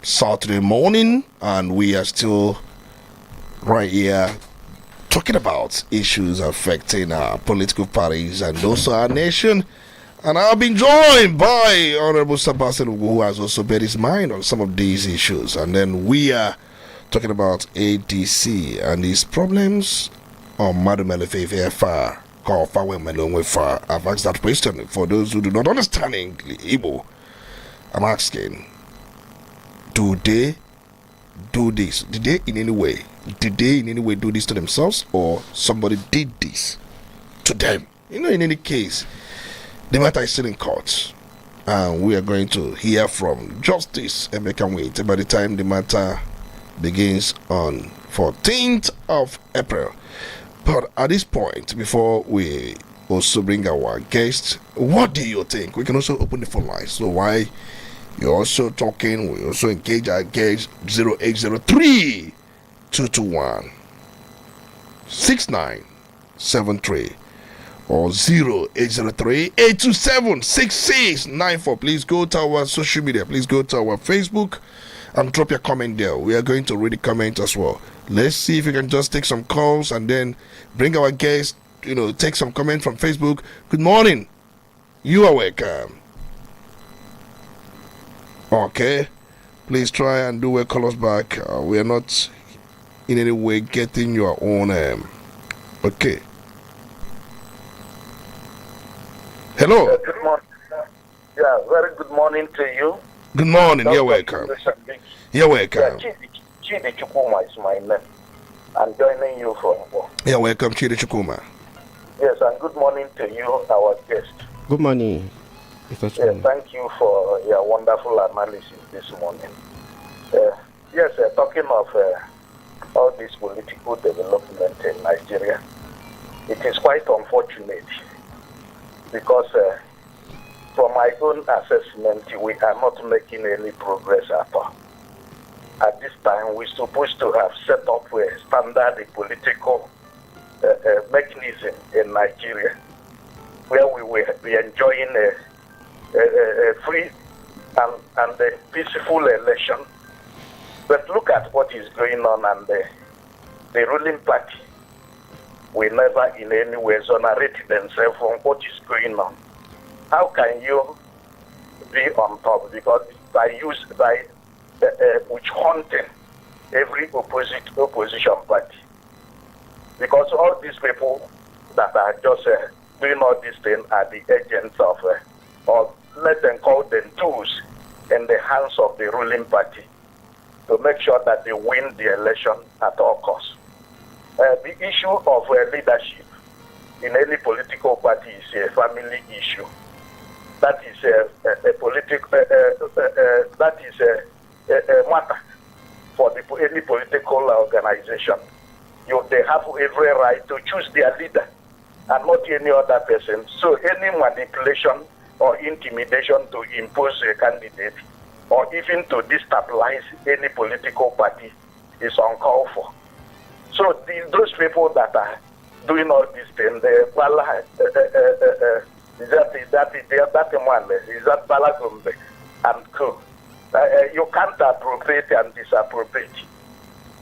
Speaker 3: Saturday morning, and we are still right here talking about issues affecting our political parties and also our nation. And I've been joined by Honorable Sebastian, who has also bet his mind on some of these issues. And then we are talking about ADC and his problems on Madam Elefefe I've asked that question. For those who do not understand Igbo, I'm asking, do they do this? Did they in any way do this to themselves, or somebody did this to them? In any case, the matter is still in court, and we are going to hear from Justice Emeka Wait by the time the matter begins on 14th of April. But at this point, before we also bring our guests, what do you think? We can also open the phone lines. So why you're also talking, we also engage our guests. 0803 221 6973 or 0803 827 6694. Please go to our social media. Please go to our Facebook and drop your comment there. We are going to read the comment as well. Let's see if we can just take some calls and then bring our guests, take some comment from Facebook. Good morning. You are welcome. Okay. Please try and do call us back. We are not in any way getting your own. Okay. Hello.
Speaker 9: Good morning. Yeah, very good morning to you.
Speaker 3: Good morning. You're welcome. You're welcome.
Speaker 9: Chidi Chukuma is my name. I'm joining you from work.
Speaker 3: You're welcome, Chidi Chukuma.
Speaker 9: Yes, and good morning to you, our guest.
Speaker 4: Good morning.
Speaker 9: Yes, thank you for your wonderful analysis this morning. Talking of all this political development in Nigeria, it is quite unfortunate because from my own assessment, we are not making any progress at all. At this time, we're supposed to have set up a standard political mechanism in Nigeria where we will be enjoying a free and a peaceful election. But look at what is going on, and the ruling party will never in any way exonerate themselves from what is going on. How can you be on top? Because by witch hunting every opposition party. Because all these people that are just doing all these things are the agents of, or let them call them tools in the hands of the ruling party to make sure that they win the election at all costs. The issue of leadership in any political party is a family issue. That is a matter for any political organization. They have every right to choose their leader and not any other person. So any manipulation or intimidation to impose a candidate or even to destabilize any political party is uncalled for. So those people that are doing all these things, Bala Gome and co. You can't appropriate and disappropriate.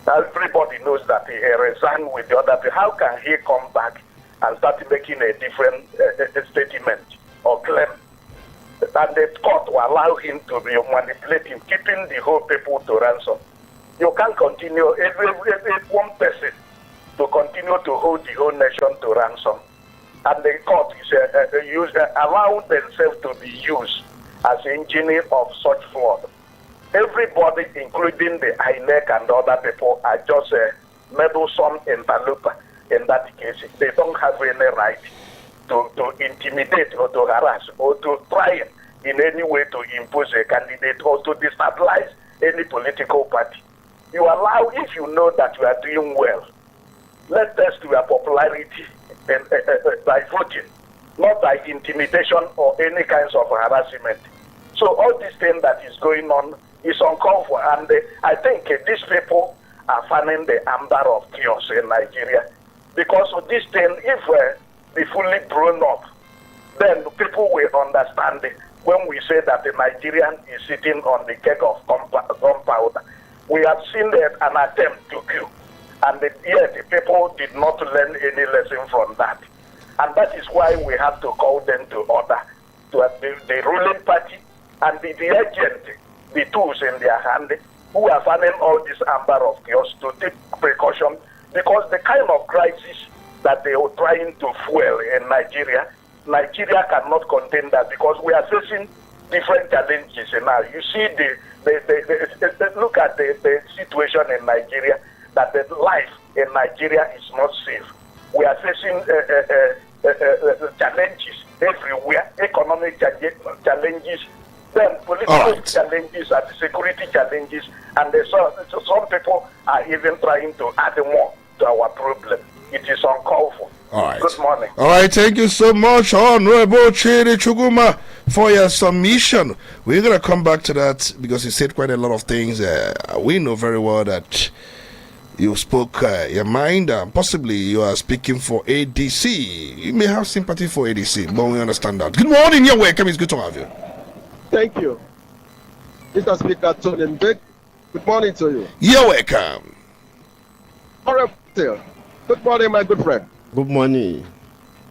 Speaker 9: Everybody knows that he resigned with the other people. How can he come back and start making a different statement or claim? And the court will allow him to be manipulating, keeping the whole people to ransom. You can't continue, every one person to continue to hold the whole nation to ransom. And the court is allow themselves to be used as engineer of such fraud. Everybody, including the INEC and other people, are just meddlesome interloper in that case. They don't have any right to intimidate or to harass or to try in any way to impose a candidate or to destabilize any political party. You allow, if you know that you are doing well, let test your popularity by voting, not by intimidation or any kinds of harassment. So all this thing that is going on is uncalled for, and I think these people are fanning the amber of chaos in Nigeria. Because of this thing, if be fully grown up, then people will understand it. When we say that the Nigerian is sitting on the keg of gunpowder, we have seen an attempt to kill, and yet the people did not learn any lesson from that. And that is why we have to call them to order, to the ruling party and the agent, the tools in their hand, who are fanning all this amber of chaos, to take precaution, because the kind of crisis that they are trying to fuel in Nigeria cannot contain that, because we are facing different challenges now. You see the they look at the situation in Nigeria, that the life in Nigeria is not safe. We are facing challenges everywhere, economic challenges, then political challenges and security challenges, and so some people are even trying to add more to our problem. It is uncalled for.
Speaker 3: All right.
Speaker 9: Good morning.
Speaker 3: All right, thank you so much, Honorable Chidi Chuguma, for your submission. We're going to come back to that because you said quite a lot of things. We know very well that you spoke your mind. Possibly you are speaking for ADC. You may have sympathy for ADC, but we understand that. Good morning, you're welcome. It's good to have you.
Speaker 10: Thank you. Mr. Speaker, Tony Mbek, good morning to you.
Speaker 3: You're welcome.
Speaker 10: Good morning, my good friend.
Speaker 4: Good morning.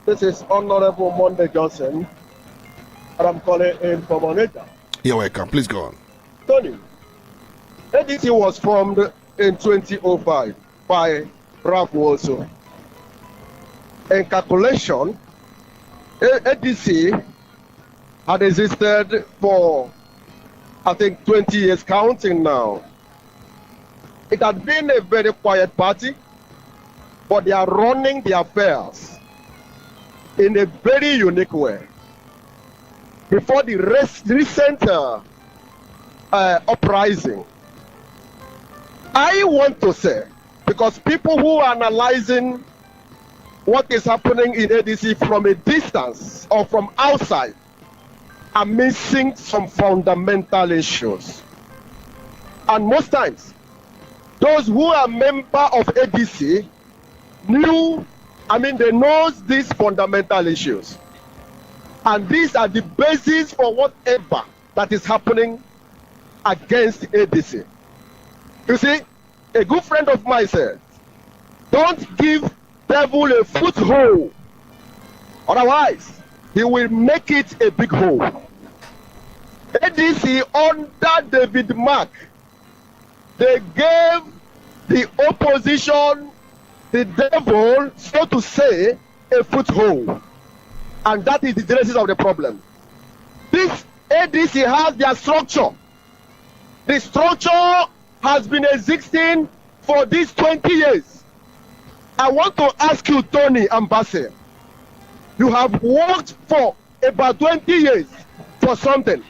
Speaker 10: This is Honorable Monday Johnson, and I'm calling in from Onitsha.
Speaker 3: You're welcome. Please go on.
Speaker 10: Tony, ADC was formed in 2005 by Ralph Walso. In calculation, ADC had existed for, I think, 20 years counting now. It had been a very quiet party, but they are running their affairs in a very unique way. Before the recent uprising, I want to say, because people who are analyzing what is happening in ADC from a distance or from outside are missing some fundamental issues. And most times, those who are members of ADC they know these fundamental issues. And these are the basis for whatever that is happening against ADC. You see, a good friend of mine said, don't give devil a foothold. Otherwise, he will make it a big hole. ADC under David Mark, they gave the opposition, the devil, so to say, a foothold. And that is the genesis of the problem. This ADC has their structure. The structure has been existing for these 20 years. I want to ask you, Tony Ambassador, you have worked for about 20 years for something,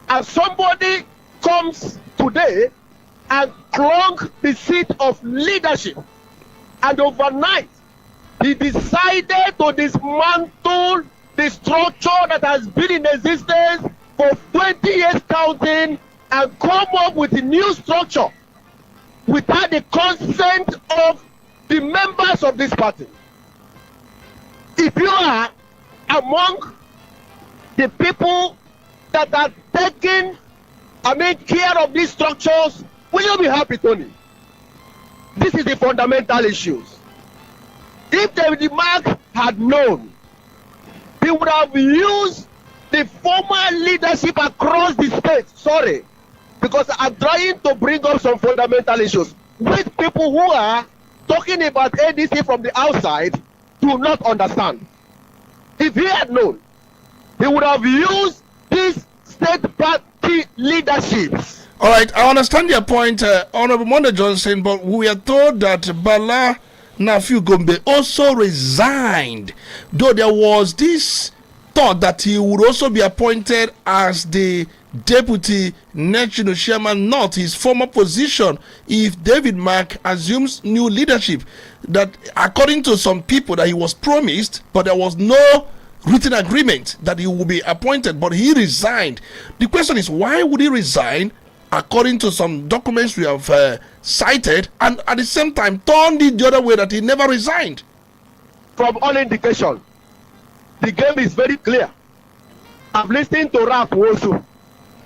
Speaker 10: and somebody comes today and clung the seat of leadership, and overnight he decided to dismantle the structure that has been in existence for 20 years counting and come up with a new structure without the consent of the members of this party. If you are among the people that are taking care of these structures, will you be happy, Tony? This is the fundamental issues. If David Mark had known, he would have used the former leadership across the state. Sorry, because I'm trying to bring up some fundamental issues with people who are talking about ADC from the outside do not understand. If he had known, he would have used these state party leaderships.
Speaker 3: All right, I understand your point, Honorable Monday Johnson, but we are told that Bala Nafu Gome also resigned, though there was this thought that he would also be appointed as the Deputy National Chairman, not his former position, if David Mark assumes new leadership. That according to some people that he was promised, but there was no written agreement that he will be appointed, but he resigned. The question is, why would he resign according to some documents we have cited, and at the same time turned it the other way, that he never resigned?
Speaker 10: From all indication, the game is very clear. I'm listening to Ralph Walso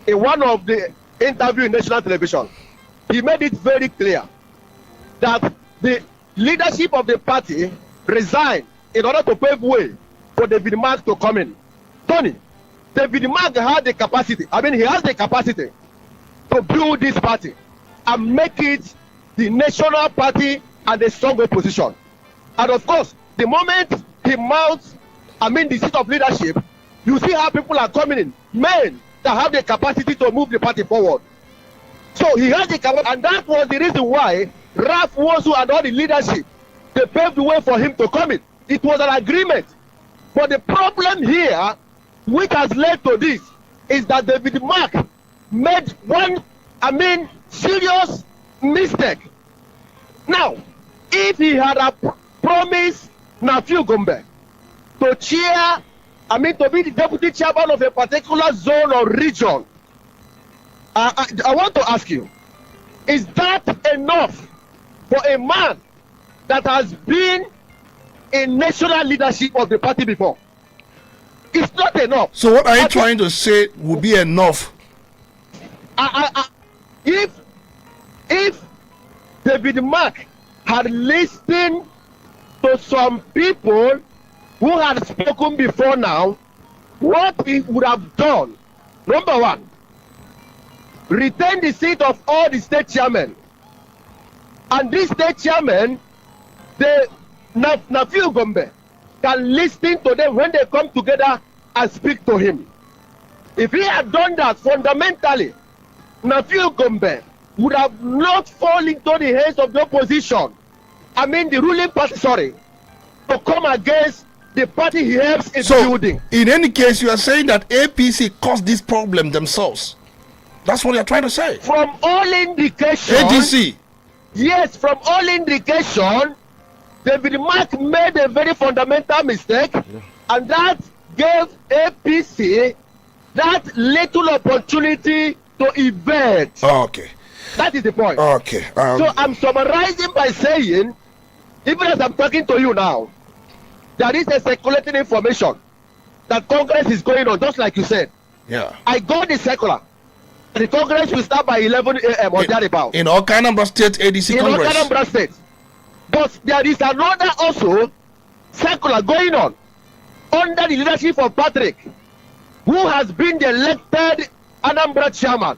Speaker 10: in one of the interviews in national television. He made it very clear that the leadership of the party resigned in order to pave way for David Mark to come in. Tony, David Mark had the capacity, he has the capacity to build this party and make it the national party and a strong opposition. And of course, the moment he mounts, the seat of leadership, you see how people are coming in, men that have the capacity to move the party forward. So he has the capacity, and that was the reason why Ralph Wozu and all the leadership, they paved the way for him to come in. It was an agreement. But the problem here, which has led to this, is that David Mark made one, serious mistake. Now, if he had promised Nafu Gombe to chair, to be the deputy chairman of a particular zone or region, I want to ask you, is that enough for a man that has been in national leadership of the party before? It's not enough.
Speaker 3: So what are you trying to say would be enough? If
Speaker 10: David Mark had listened to some people who had spoken before now, what he would have done, number one, retain the seat of all the state chairmen. And this state chairman, the Nafu Gombe, can listen to them when they come together and speak to him. If he had done that fundamentally, Nafu Gombe would have not fallen into the hands of the opposition, the ruling party, to come against the party he helps in building.
Speaker 3: In any case, you are saying that APC caused this problem themselves. That's what you're trying to say.
Speaker 10: From all indications,
Speaker 3: ADC.
Speaker 10: Yes, from all indication, David Mark made a very fundamental mistake, and that gave APC that little opportunity to evade.
Speaker 3: Okay.
Speaker 10: That is the point.
Speaker 3: Okay.
Speaker 10: So I'm summarizing by saying, even as I'm talking to you now, there is a circulating information that Congress is going on, just like you said.
Speaker 3: Yeah.
Speaker 10: I got the circular. The Congress will start by 11 a.m. or thereabout.
Speaker 3: In Okanambra State ADC Congress.
Speaker 10: In Okanambra State. But there is another also circular going on under the leadership of Patrick, who has been the elected Anambra chairman,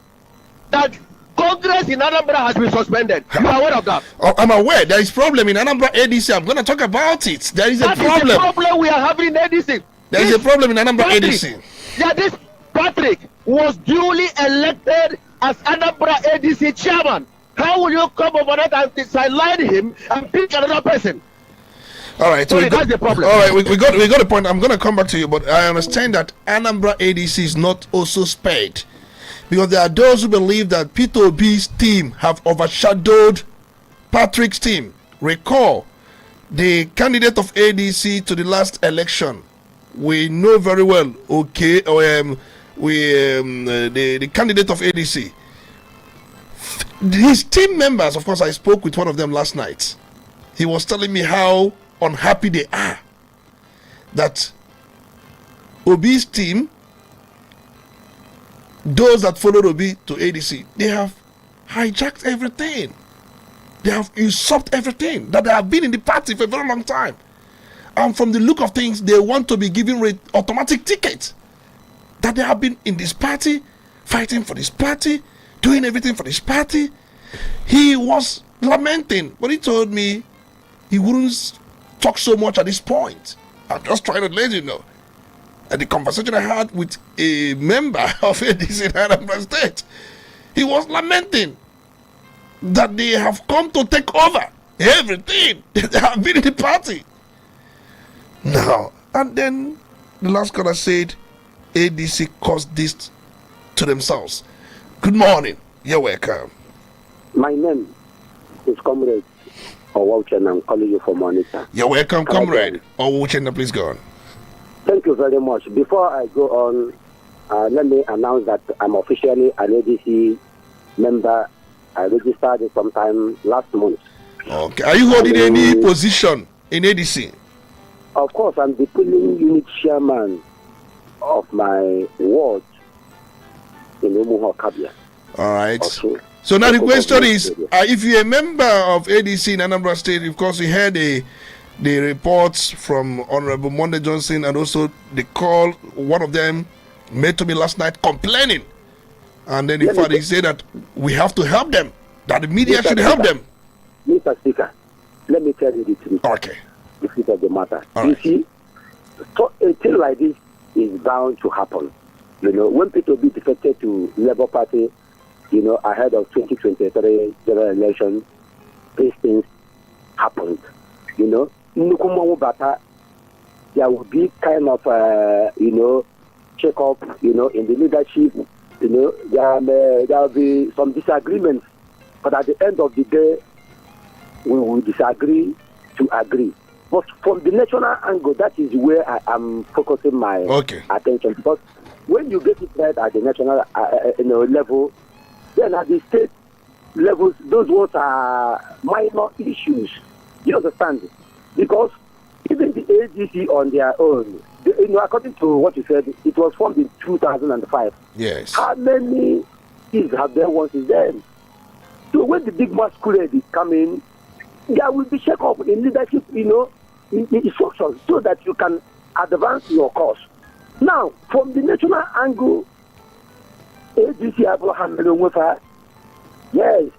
Speaker 10: that Congress in Anambra has been suspended. You are aware of that?
Speaker 3: Oh, I'm aware. There is problem in Anambra ADC. I'm going to talk about it. There is a problem.
Speaker 10: That is the problem we are having in ADC.
Speaker 3: There is a problem in Anambra ADC.
Speaker 10: Yeah, this Patrick was duly elected as Anambra ADC chairman. How will you come overnight and sideline him and pick another person?
Speaker 3: All right,
Speaker 10: so that's the problem.
Speaker 3: All right, we got a point. I'm going to come back to you, but I understand that Anambra ADC is not also spared, because there are those who believe that Peter Obi's team have overshadowed Patrick's team. Recall, the candidate of ADC to the last election, we know very well. Okay, the candidate of ADC, his team members, of course, I spoke with one of them last night. He was telling me how unhappy they are that Obi's team, those that followed Obi to ADC, they have hijacked everything. They have usurped everything, that they have been in the party for a very long time. And from the look of things, they want to be given automatic tickets. That they have been in this party, fighting for this party, doing everything for this party. He was lamenting, but he told me he wouldn't talk so much at this point. I'm just trying to let you know. And the conversation I had with a member of ADC in Anambra State, he was lamenting that they have come to take over everything. They have been in the party. Now, and then the last caller said ADC caused this to themselves. Good morning. You're welcome.
Speaker 11: My name is Comrade Owuchena. I'm calling you from Monita.
Speaker 3: You're welcome, Comrade Owuchena. Please go on.
Speaker 11: Thank you very much. Before I go on, let me announce that I'm officially an ADC member. I registered sometime last month.
Speaker 3: Okay. Are you holding any position in ADC?
Speaker 11: Of course, I'm the polling unit chairman of my ward in Umuho Kabia.
Speaker 3: All right. Also, so now the question is, if you're a member of ADC in Anambra State, of course, we heard the reports from Honorable Monday Johnson, and also the call one of them made to me last night complaining. And then in fact he said that we have to help them, that the media should help them.
Speaker 11: Mr. Speaker, let me tell you the truth.
Speaker 3: Okay.
Speaker 11: The truth of the matter.
Speaker 3: All
Speaker 11: you
Speaker 3: right.
Speaker 11: see, so a thing like this is bound to happen. You know, when people be defected to Labour Party, ahead of 2023 general election, these things happened. Nukumawu Bata, there will be kind of, check up, in the leadership, there will be some disagreements, but at the end of the day, we will disagree to agree. But from the national angle, that is where I am focusing my attention. Because when you get it right at the national level, then at the state levels, those ones are minor issues. You understand? Because even the ADC on their own, according to what you said, it was formed in 2005.
Speaker 3: Yes.
Speaker 11: How many things have there once is then? So when the big masquerade is coming, there will be shake-up in leadership, in instructions, so that you can advance your cause. Now, from the national angle, ADC Abraham Melonwefa, yes,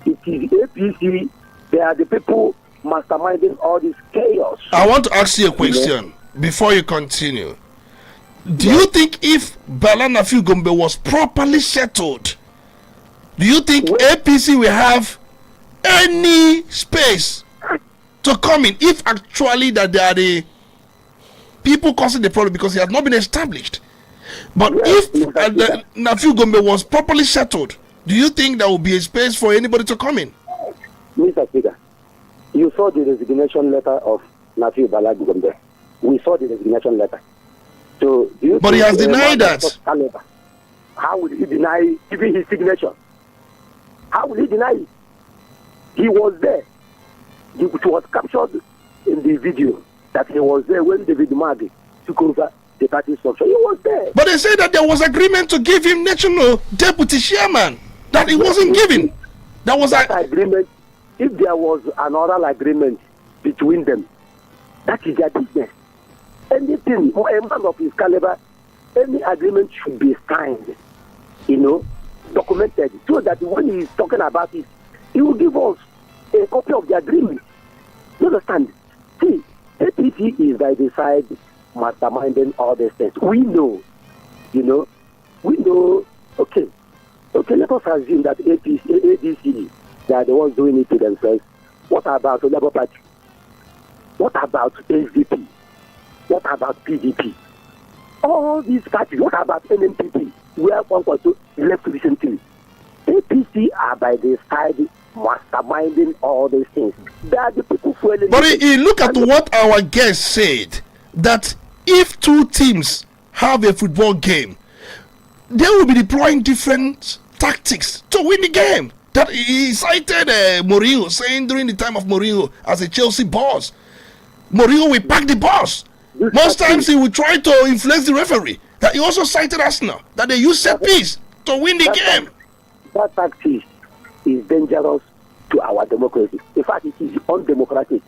Speaker 11: it is APC. They are the people masterminding all this chaos.
Speaker 3: I want to ask you a question before you continue. Do you think if Bala Nafu Gome was properly settled, do you think APC will have any space to come in if actually that they are the people causing the problem because he has not been established? But if Nafu Gome was properly settled, do you think there will be a space for anybody to come in?
Speaker 11: Mr. Speaker, you saw the resignation letter of Nafu Bala Gome. We saw the resignation letter. So,
Speaker 3: but he has denied that.
Speaker 11: How would he deny even his signature? How will he deny it? He was there. It was captured in the video that he was there when David Mark-led took over the party structure. He was there.
Speaker 3: But they say that there was agreement to give him national deputy chairman that he wasn't given. That was
Speaker 11: that agreement. If there was an oral agreement between them, that is their business. Anything for a man of his caliber, any agreement should be signed, documented, so that when he is talking about it, he will give us a copy of the agreement. You understand? See, APC is by the side masterminding all these things. We know, okay, let us assume that ADC, they are the ones doing it to themselves. What about the Labour Party? What about SDP? What about PDP? All these parties, what about NMPP? Where one was left recently. APC are by the side masterminding all these things. They are the people fueling.
Speaker 3: But you look at what our guest said, that if two teams have a football game, they will be deploying different tactics to win the game. That he cited Mourinho saying during the time of Mourinho as a Chelsea boss, Mourinho will pack the bus. Most times he will try to influence the referee. That he also cited Arsenal, that they use set piece to win the game.
Speaker 11: That tactic is dangerous to our democracy. In fact, it is undemocratic.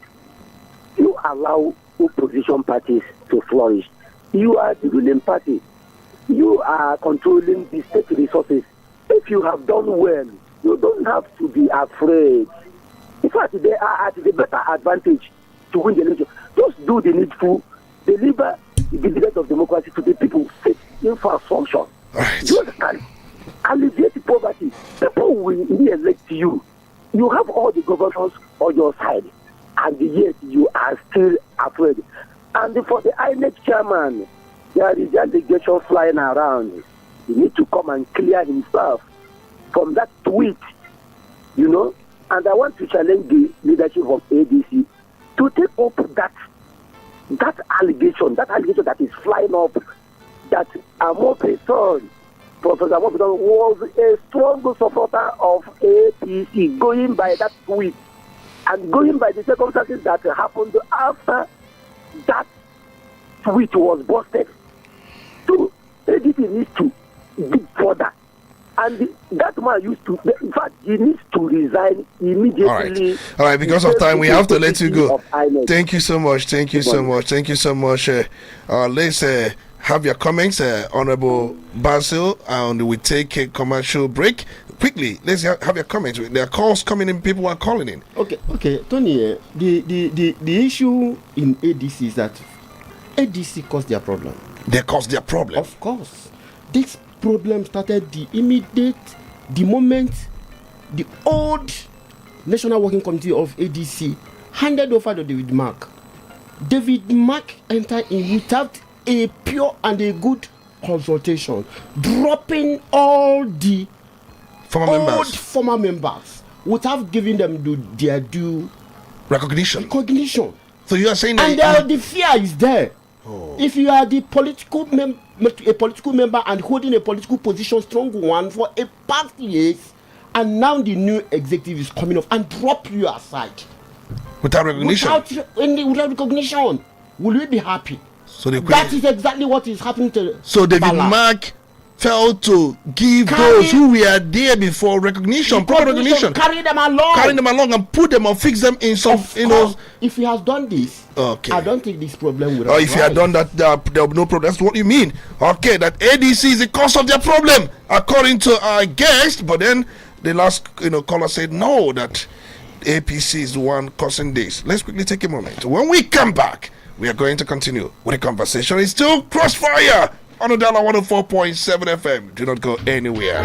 Speaker 11: You allow opposition parties to flourish. You are the ruling party. You are controlling the state resources. If you have done well, you don't have to be afraid. In fact, they are at the better advantage to win the election. Just do the needful. Deliver the dividend of democracy to the people. Fix infrastructure.
Speaker 3: Right.
Speaker 11: You understand? Alleviate poverty. People will re-elect you. You have all the governors on your side, and yet you are still afraid. And for the INEC chairman, there is allegation flying around. He needs to come and clear himself from that tweet, And I want to challenge the leadership of ADC to take up that allegation that is flying up, that Professor Amopeton was a strong supporter of APC, going by that tweet and going by the circumstances that happened after that tweet was busted. So ADC needs to dig further. And that man used to, in fact, he needs to resign immediately.
Speaker 3: All right, because of time, we have to let you go. Thank you so much. Let's have your comments, Honorable Basil, and we take a commercial break. Quickly, let's have your comments. There are calls coming in, people are calling in.
Speaker 4: Okay, Tony, the issue in ADC is that ADC caused their problem.
Speaker 3: They caused their problem?
Speaker 4: Of course. This problem started the immediate the moment the old National Working Committee of ADC handed over to David Mark, David Mark entered in without a pure and a good consultation, dropping all the former members without giving them their due recognition.
Speaker 3: So you are saying
Speaker 4: that, and the fear is there. If you are the political member and holding a political position, strong one for a past years, and now the new executive is coming off and drop you aside
Speaker 3: without recognition.
Speaker 4: Without recognition, will we be happy?
Speaker 3: So
Speaker 4: that is exactly what is happening to.
Speaker 3: So David Mark failed to give those who were there before recognition, proper recognition.
Speaker 4: Carry them along
Speaker 3: and put them or fix them in some.
Speaker 4: If he has done this, I don't think this problem will.
Speaker 3: Or if he had done that, there will be no problem. That's what you mean. Okay, that ADC is the cause of their problem, according to our guest. But then the last caller said no, that APC is the one causing this. Let's quickly take a moment. When we come back, we are going to continue with the conversation. It's still Crossfire on Udala 104.7 FM. Do not go anywhere.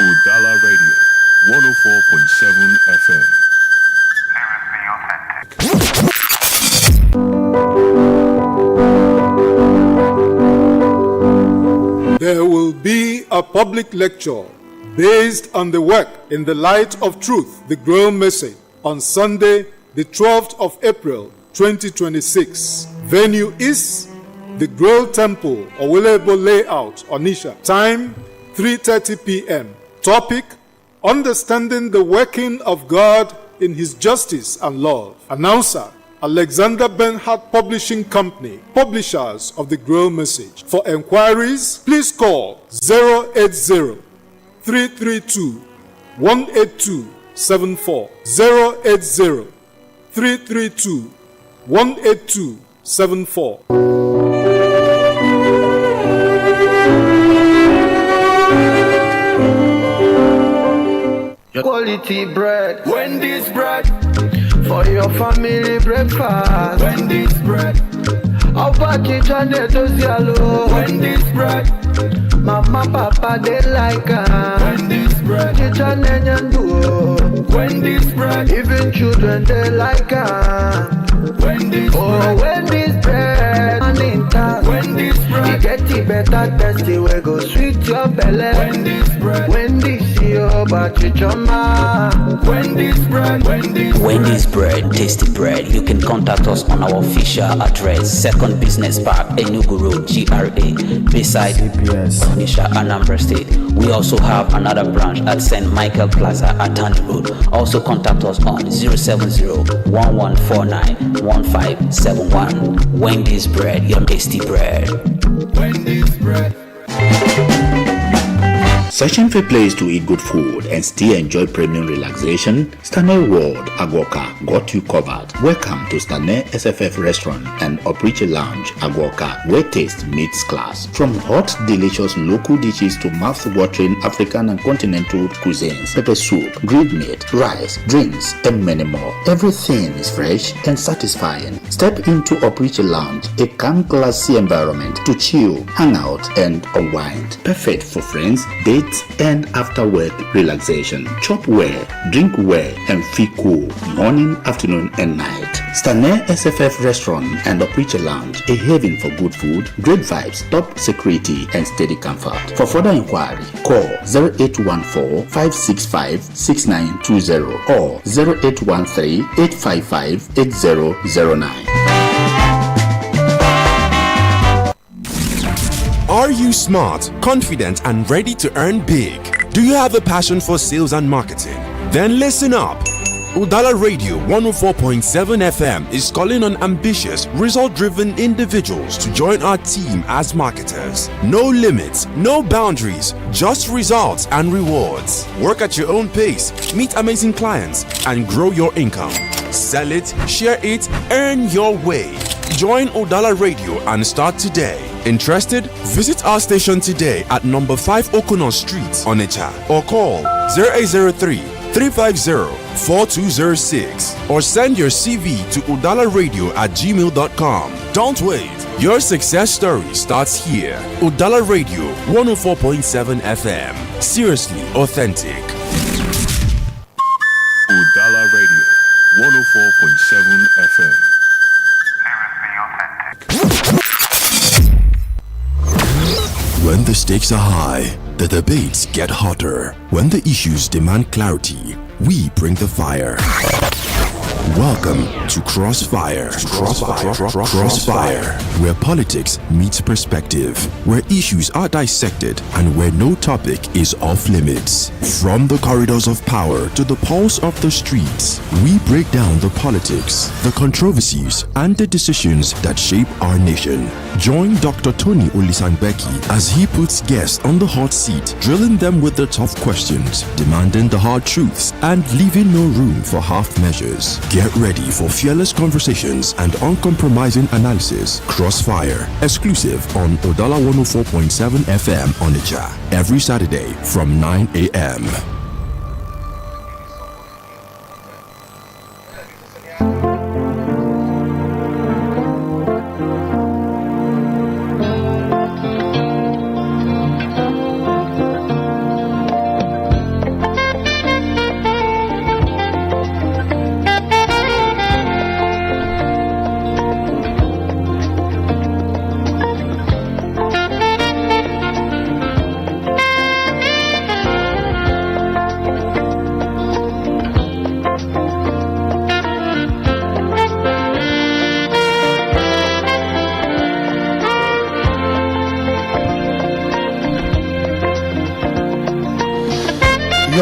Speaker 5: Udala Radio 104.7 FM.
Speaker 12: There will be a public lecture based on the work In the Light of Truth, the Grow Message, on Sunday, the 12th of April, 2026. Venue is the Grow Temple, Owelebo Layout, Onisha. Time, 3:30 p.m. Topic, Understanding the Working of God in His Justice and Love. Announcer, Alexander Benhart Publishing Company, publishers of the Grow Message. For enquiries, please call 080-332-18274. 080-332-18274.
Speaker 13: Quality bread, Wendy's bread, for your family breakfast. Wendy's bread, Abachi chane tozialo. Wendy's bread, mama papa they like Wendy's bread, chichane nyanduo. Wendy's bread, even children they like Wendy's bread, Wendy's bread, and in town. Wendy's bread, you get it better tasty, we go sweet your belly. Wendy's bread, Wendy's your bachi choma. Wendy's bread,
Speaker 14: Wendy's bread, tasty bread. You can contact us on our official address, 2nd Business Park, Enugu Road, GRA, beside Onisha, Anambra State. We also have another branch at St. Michael Plaza, Atani Road. Also contact us on 070-1149-1571. Wendy's bread, your tasty bread.
Speaker 13: Wendy's bread.
Speaker 15: Searching for a place to eat good food and still enjoy premium relaxation? Stanley World Agwoka got you covered. Welcome to Stanley SFF Restaurant and Opriche Lounge Agwoka, where taste meets class. From hot, delicious local dishes to mouth-watering African and continental cuisines, pepper soup, grilled meat, rice, drinks, and many more. Everything is fresh and satisfying. Step into Opriche Lounge, a calm, classy environment to chill, hang out, and unwind. Perfect for friends, dates, and after work relaxation. Chop well, drink well, and feel cool morning, afternoon, and night. Stanley SFF Restaurant and Opriche Lounge, a haven for good food, great vibes, top security, and steady comfort. For further inquiry, call 0814-565-6920 or 0813-855-8009.
Speaker 1: Are you smart, confident, and ready to earn big? Do you have a passion for sales and marketing? Then listen up. Udala Radio 104.7 FM is calling on ambitious, result-driven individuals to join our team as marketers. No limits, no boundaries, just results and rewards. Work at your own pace, meet amazing clients, and grow your income. Sell it, share it, earn your way. Join Udala Radio and start today. Interested? Visit our station today at number 5 Okonon Street, Onitsha, or call 0803-350-4206 or send your CV to udalaradio@gmail.com. Don't wait. Your success story starts here. Udala Radio 104.7 FM. Seriously authentic.
Speaker 5: Udala Radio 104.7 FM.
Speaker 1: When the stakes are high, the debates get hotter. When the issues demand clarity, we bring the fire. Welcome to Crossfire. Crossfire, where politics meets perspective, where issues are dissected, and where no topic is off limits. From the corridors of power to the pulse of the streets, we break down the politics, the controversies, and the decisions that shape our nation. Join Dr. Tony Olisangbeki as he puts guests on the hot seat, drilling them with the tough questions, demanding the hard truths, and leaving no room for half measures. Get ready for fearless conversations and uncompromising analysis. Crossfire, exclusive on Udala 104.7 FM Onitsha, every Saturday from 9 a.m.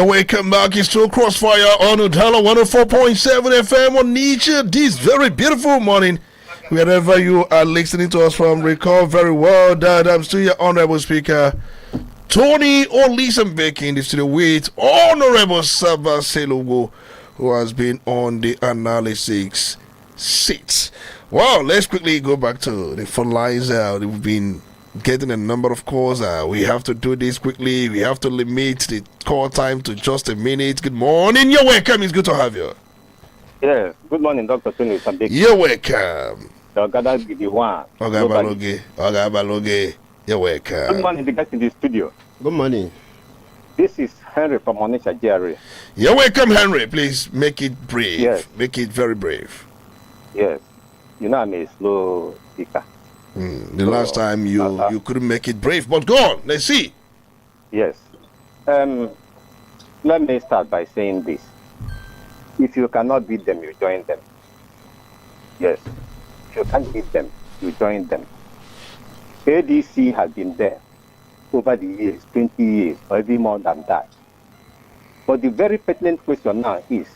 Speaker 3: Welcome back. It's still Crossfire on Udala 104.7 FM on Nature this very beautiful morning. Wherever you are listening to us from, recall very well that I'm still your Honorable Speaker Tony Olisangbeki in the studio with Honorable Saba Selugo, who has been on the analysis seat. Well, let's quickly go back to the phone lines. We've been getting a number of calls. We have to do this quickly. We have to limit the call time to just a minute. Good morning. You're welcome. It's good to have you.
Speaker 16: Yeah. Good morning, Dr. Tony.
Speaker 3: You're welcome.
Speaker 16: Baloge.
Speaker 3: You're welcome.
Speaker 16: Good morning, the guys in the studio.
Speaker 4: Good morning.
Speaker 16: This is Henry from Onitsha GRA.
Speaker 3: You're welcome, Henry. Please make it brief.
Speaker 16: Yes.
Speaker 3: Make it very brief.
Speaker 16: Yes. You know I'm a slow speaker.
Speaker 3: The last time you couldn't make it brave, but go on, let's see.
Speaker 16: Yes. Let me start by saying this. If you cannot beat them, you join them. Yes. If you can't beat them, you join them. ADC has been there over the years, 20 years, or even more than that. But the very pertinent question now is,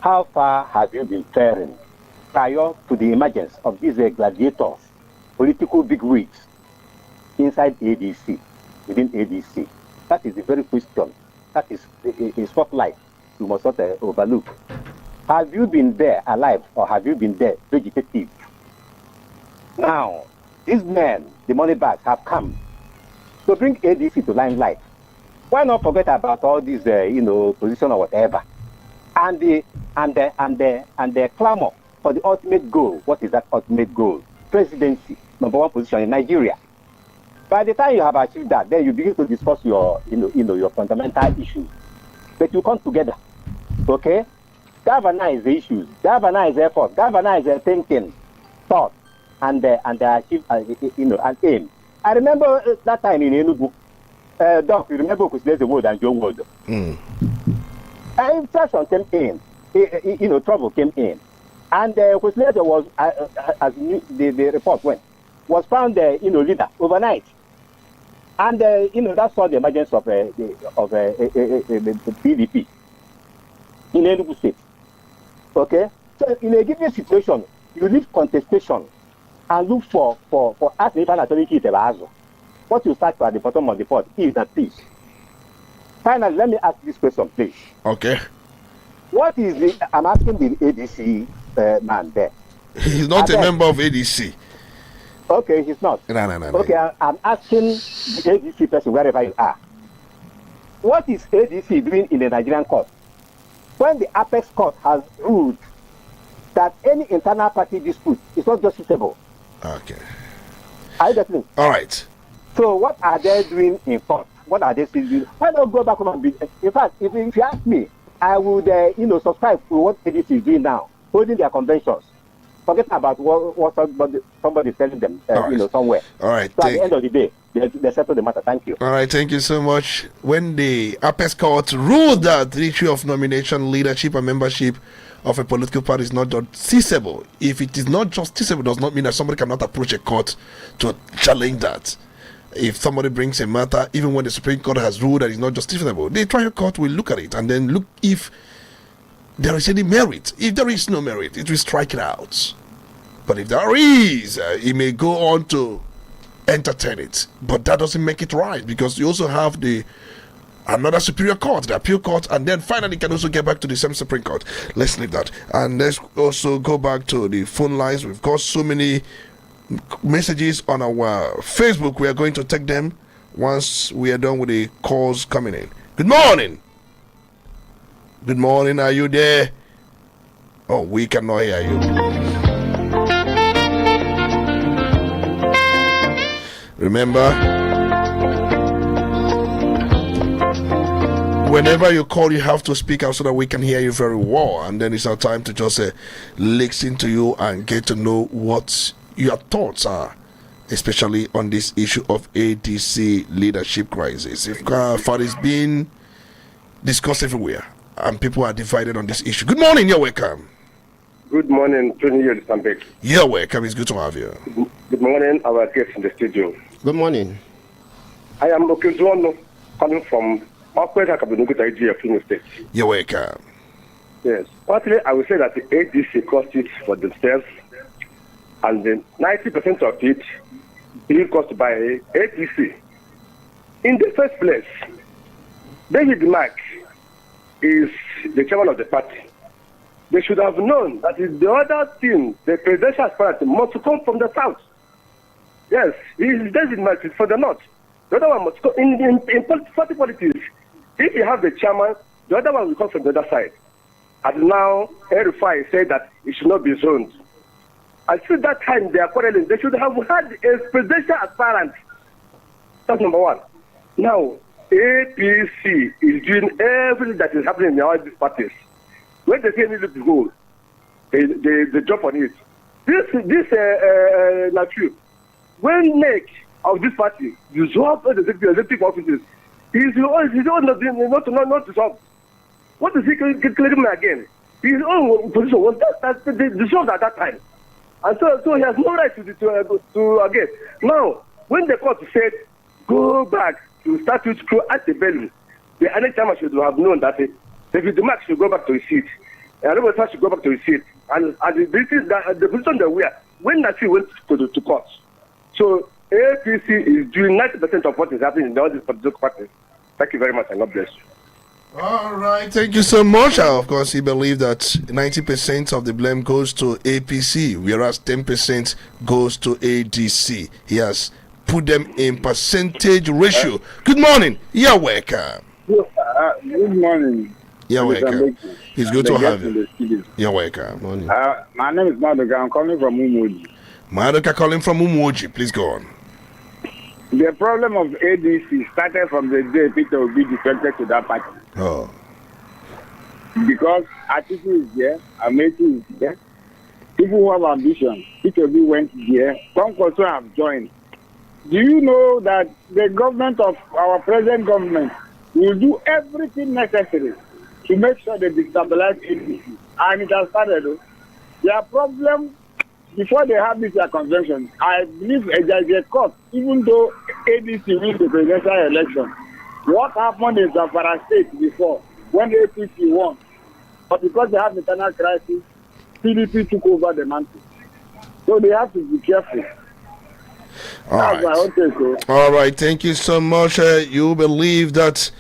Speaker 16: how far have you been faring prior to the emergence of these gladiators, political bigwigs inside ADC, within ADC? That is the very question. That is a spotlight you must not overlook. Have you been there alive, or have you been there vegetative? Now, these men, the money bags, have come to bring ADC to limelight. Why not forget about all these, position or whatever, and the clamor for the ultimate goal? What is that ultimate goal? Presidency, number one position in Nigeria. By the time you have achieved that, then you begin to discuss your, your fundamental issues. But you come together, okay? Galvanize the issues, galvanize effort, galvanize thinking, thought, and achieve, an aim. I remember that time in Enugu. Doc, you remember there's a word and your word. Inflation came in, trouble came in, and later was, as the report went, was found leader overnight, and that saw the emergence of PDP in Enugu State. Okay? So in a given situation, you need contestation and look for as the final authority is the what you start at the bottom of the pot is that please. Finally, let me ask this question, please.
Speaker 3: Okay.
Speaker 16: What is the, I'm asking the ADC man there.
Speaker 3: He's not a member of ADC.
Speaker 16: Okay, he's not.
Speaker 3: No.
Speaker 16: Okay, I'm asking the ADC person wherever you are. What is ADC doing in the Nigerian court? When the Apex Court has ruled that any internal party dispute is not justiciable.
Speaker 3: Okay.
Speaker 16: Are you listening?
Speaker 3: All right.
Speaker 16: So what are they doing in court? What are they still doing? Why not go back home and be... In fact, if you ask me, I would, subscribe to what ADC is doing now, holding their conventions. Forget about what somebody is telling them, somewhere.
Speaker 3: All right.
Speaker 16: So at the end of the day, they settle the matter. Thank you.
Speaker 3: All right. Thank you so much. When the Apex Court ruled that the issue of nomination, leadership, and membership of a political party is not justiciable, if it is not justiciable, does not mean that somebody cannot approach a court to challenge that. If somebody brings a matter, even when the Supreme Court has ruled that it's not justiciable, the trial court will look at it and then look if there is any merit. If there is no merit, it will strike it out. But if there is, it may go on to entertain it. But that doesn't make it right, because you also have another superior court, the appeal court, and then finally can also get back to the same Supreme Court. Let's leave that. And let's also go back to the phone lines. We've got so many messages on our Facebook. We are going to take them once we are done with the calls coming in. Good morning. Good morning. Are you there? Oh, we cannot hear you. Remember, whenever you call, you have to speak out so that we can hear you very well. And then it's our time to just listen to you and get to know what your thoughts are, especially on this issue of ADC leadership crisis. If it's being discussed everywhere and people are divided on this issue. Good morning, you're welcome.
Speaker 17: Good morning, Tony Sambek.
Speaker 3: You're welcome, it's good to have you.
Speaker 17: Good morning, our guests in the studio.
Speaker 4: Good morning.
Speaker 17: I am Okezuono, coming from Okweta Kabunuguta IGF State.
Speaker 3: You're welcome.
Speaker 17: Yes. Partly, I would say that the ADC caused it for themselves, and then 90% of it being caused by ADC. In the first place, David Mark is the chairman of the party. They should have known that the other team, the presidential aspirant, must come from the south. Yes, he is David Mark for the north. The other one must come in party politics. If you have the chairman, the other one will come from the other side. And now, Erifai said that it should not be zoned. I see that time they are quarreling. They should have had a presidential aspirant. That's number one. Now, APC is doing everything that is happening in all these parties. When they say any little goal, they jump on it. This Nafu, when NEC of this party dissolve the executive offices, he's not dissolved. What is he claiming again? His own position was that they dissolved at that time. And so he has no right to again. Now, when the court said, go back to status quo at the belly, the INEC chairman should have known that David Mark should go back to his seat. And Robert should go back to his seat. And the position they were when Nafu went to court. So APC is doing 90% of what is happening in all these political parties. Thank you very much, and God bless you.
Speaker 3: All right, thank you so much. Of course, he believed that 90% of the blame goes to APC, whereas 10% goes to ADC. He has put them in percentage ratio. Good morning. You're welcome.
Speaker 18: Good morning.
Speaker 3: You're welcome. It's good to have you. You're welcome.
Speaker 18: Morning. My name is Madoka. I'm calling from Umuoji.
Speaker 3: Madoka calling from Umuoji. Please go on.
Speaker 18: The problem of ADC started from the day Peter Obi defected to that party.
Speaker 3: Oh.
Speaker 18: Because Atiku is there, Ameti is there, people who have ambition. Peter Obi went there, some also have joined. Do you know that the government of our present government will do everything necessary to make sure they destabilize ADC? And it has started. Their problem, before they have this convention, I believe there is a court, even though ADC wins the presidential election. What happened in Zamfara State before, when APC won? But because they have internal crisis, PDP took over the mantle. So they have to be careful.
Speaker 3: All right, thank you so much. You believe that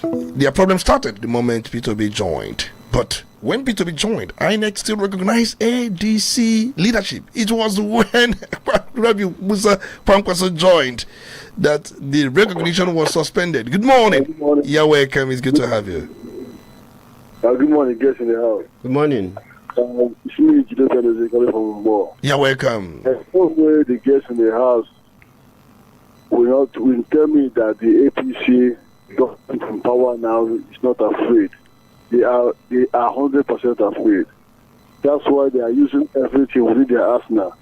Speaker 3: their problem started the moment P2B joined. But when P2B joined, INEC still recognized ADC leadership. It was when Rabbi Musa Pankwaso joined that the recognition was suspended. Good morning.
Speaker 19: Good morning.
Speaker 3: You're welcome. It's good to have you.
Speaker 19: Good morning, guests in the house.
Speaker 4: Good morning.
Speaker 19: It's me, Jide calling from Mo.
Speaker 3: You're welcome.
Speaker 19: Hopefully, the guests in the house will tell me that the APC government in power now is not afraid. They are 100% afraid. That's why they are using everything within their arsenal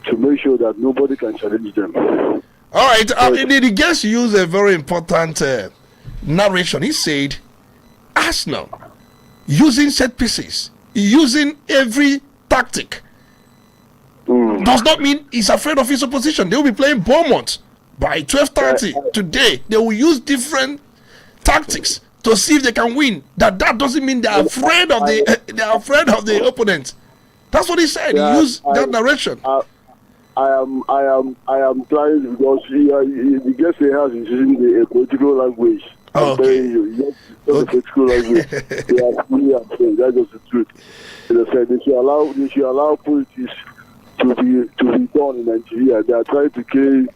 Speaker 19: to make sure that nobody can challenge them.
Speaker 3: All right, the guest used a very important narration. He said, Arsenal, using set pieces, using every tactic, does not mean he's afraid of his opposition. They will be playing Bournemouth by 12:30 today. They will use different tactics to see if they can win. That doesn't mean they're afraid of the opponent. That's what he said. He used that narration.
Speaker 19: I am trying because the guest he has is using the political language. I'm telling you, the political language. They are fully afraid. That's just the truth. They should allow politics to be done in Nigeria. They are trying to kill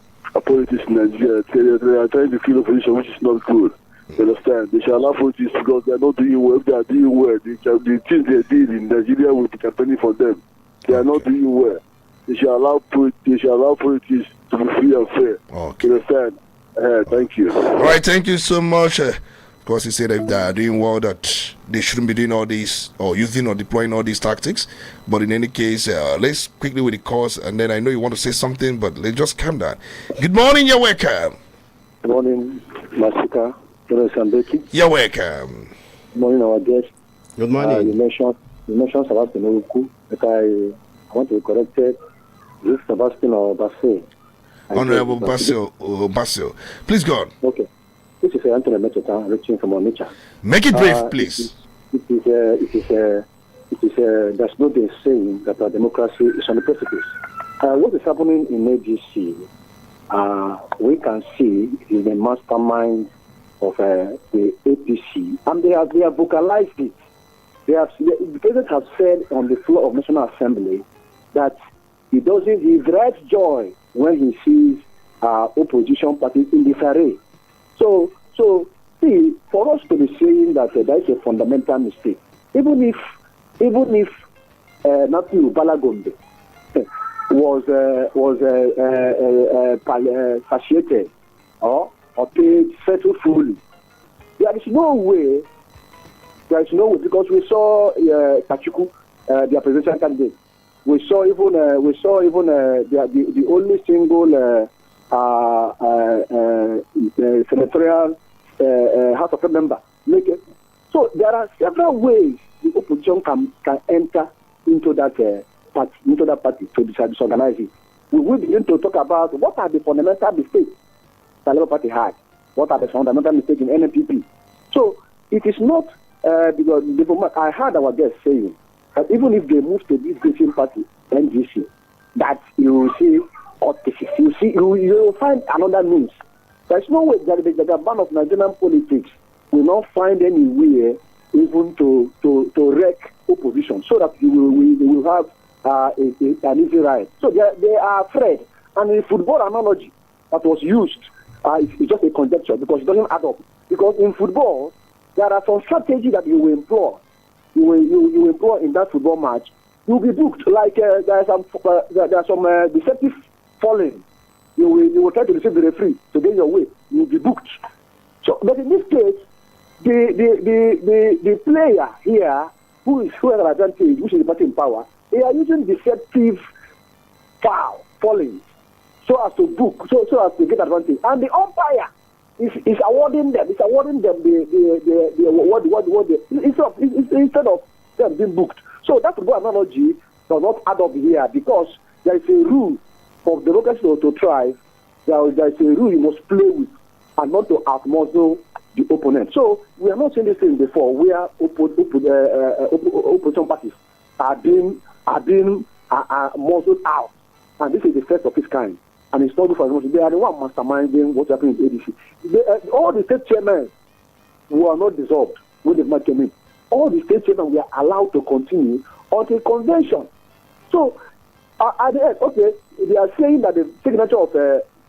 Speaker 19: politics in Nigeria. They are trying to kill opposition, which is not good. You understand? They should allow politics because they are not doing well. If they are doing well, the things they did in Nigeria will be campaigning for them. They are not doing well. They should allow politics to be free and fair.
Speaker 3: Okay.
Speaker 19: You understand? Thank you.
Speaker 3: All right, thank you so much. Of course, he said if they are doing well, that they shouldn't be doing all these or using or deploying all these tactics. But in any case, let's quickly with the course, and then I know you want to say something, but let's just calm down. Good morning, you're welcome.
Speaker 19: Good morning, Masika.
Speaker 3: You're welcome.
Speaker 19: Good morning, our guest.
Speaker 4: Good morning.
Speaker 19: You mentioned Sebastian Oruku. I want to be corrected. This is Sebastian or Basil.
Speaker 3: Honorable Basil. Please go on.
Speaker 19: Okay. This is Anthony Mecheta, reaching from Onitsha.
Speaker 3: Make it brief, please.
Speaker 19: There's no day saying that our democracy is on the precipice. What is happening in ADC, we can see is the mastermind of the APC, and they have vocalized it. The president has said on the floor of National Assembly that he dreads joy when he sees opposition parties in disarray. So see, for us to be saying that that is a fundamental mistake, even if Nafu Bala Gome was satiated or paid settled fully, there is no way because we saw Kachuku, their presidential candidate. We saw even the only single senatorial House of member make it. So there are several ways the opposition can enter into that party to disorganize it. We will begin to talk about what are the fundamental mistakes the Labour Party had. What are the fundamental mistakes in NPP? So it is not because I heard our guest saying that even if they move to this Christian party, NGC, that you will see you will find another means. There's no way that the ban of Nigerian politics will not find any way even to wreck opposition, so that we will have an easy ride. So they are afraid. And in football analogy that was used, it's just a conjecture because it doesn't add up. Because in football, there are some strategies that you will employ. You will employ in that football match. You'll be booked. Like there are some deceptive falling. You will try to receive the referee to get your way. You'll be booked. So, but in this case, the player here who has an advantage, which is the party in power, they are using deceptive falling so as to book, so as to get advantage. And the umpire is awarding them. It's awarding them instead of them being booked. So that football analogy does not add up here because there is a rule for democracy to thrive. There is a rule you must play with and not to outmuscle the opponent. So we are not saying this thing before. We are opposition parties are being muzzled out, and this is the first of its kind. And it's not good for them. They are the one masterminding what's happening in ADC. All the state chairmen were not dissolved when the match came in. All the state chairmen were allowed to continue until convention. So at the end, okay, they are saying that the signature of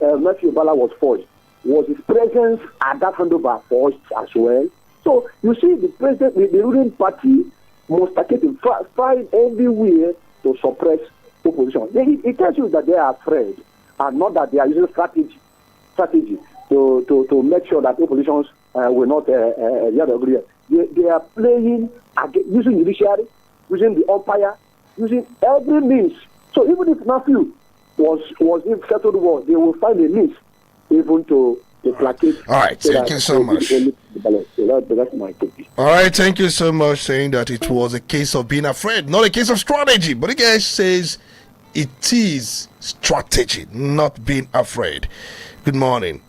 Speaker 19: Nafu Bala was forged. Was his presence at that handover forged as well? So you see, the president, the ruling party, must find everywhere to suppress opposition. It tells you that they are afraid, and not that they are using strategy to make sure that oppositions will not agree. They are playing using judiciary, using the umpire, using every means. So even if Nafu was in settled war, they will find a means even to placate.
Speaker 3: All right, thank you so much.
Speaker 19: That's my take.
Speaker 3: All right, thank you so much, saying that it was a case of being afraid, not a case of strategy. But the guy says it is strategy, not being afraid. Good morning.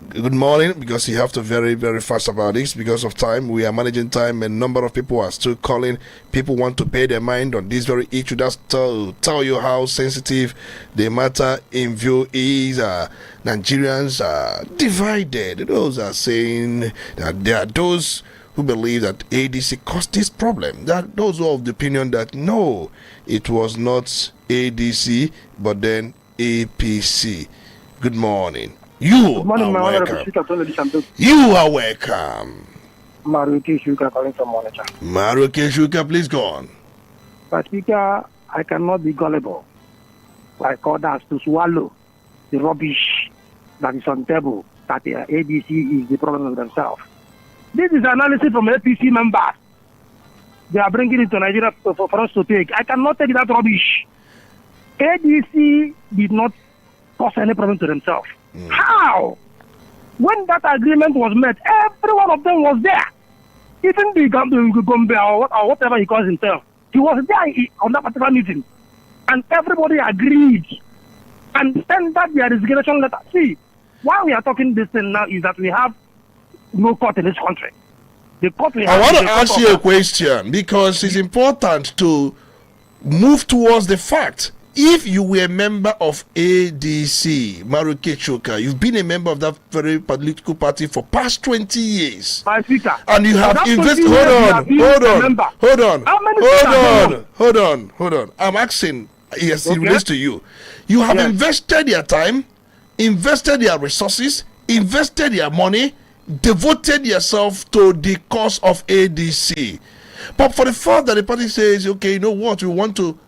Speaker 3: Good morning, because you have to very, very fast about this because of time. We are managing time, and a number of people are still calling. People want to pay their mind on this very issue. That's tell you how sensitive the matter in view is. Nigerians are divided. Those are saying that there are those who believe that ADC caused this problem. There are those who are of the opinion that no, it was not ADC, but then APC. Good morning. You are welcome. You are welcome.
Speaker 20: Maruki Shuka calling from Monitor.
Speaker 3: Maruki Shuka, please go on.
Speaker 20: But Speaker, I cannot be gullible like others to swallow the rubbish that is on table that the ADC is the problem of themselves. This is analysis from APC members. They are bringing it to Nigeria for us to take. I cannot take that rubbish. ADC did not cause any problem to themselves. How? When that agreement was met, every one of them was there. Even the Gombe or whatever he calls himself, he was there on that particular meeting. And everybody agreed and sent that their resignation letter. See, why we are talking this thing now is that we have no court in this country. The court we have.
Speaker 3: I want to ask you a question because it's important to move towards the fact. If you were a member of ADC, Maruke Choka, you've been a member of that very political party for past 20 years.
Speaker 20: My speaker.
Speaker 3: And you have invested. Hold on. I'm asking, yes, it relates to you. You have invested your time, invested your resources, invested your money, devoted yourself to the cause of ADC. But for the fact that the party says, okay, you know what, we want to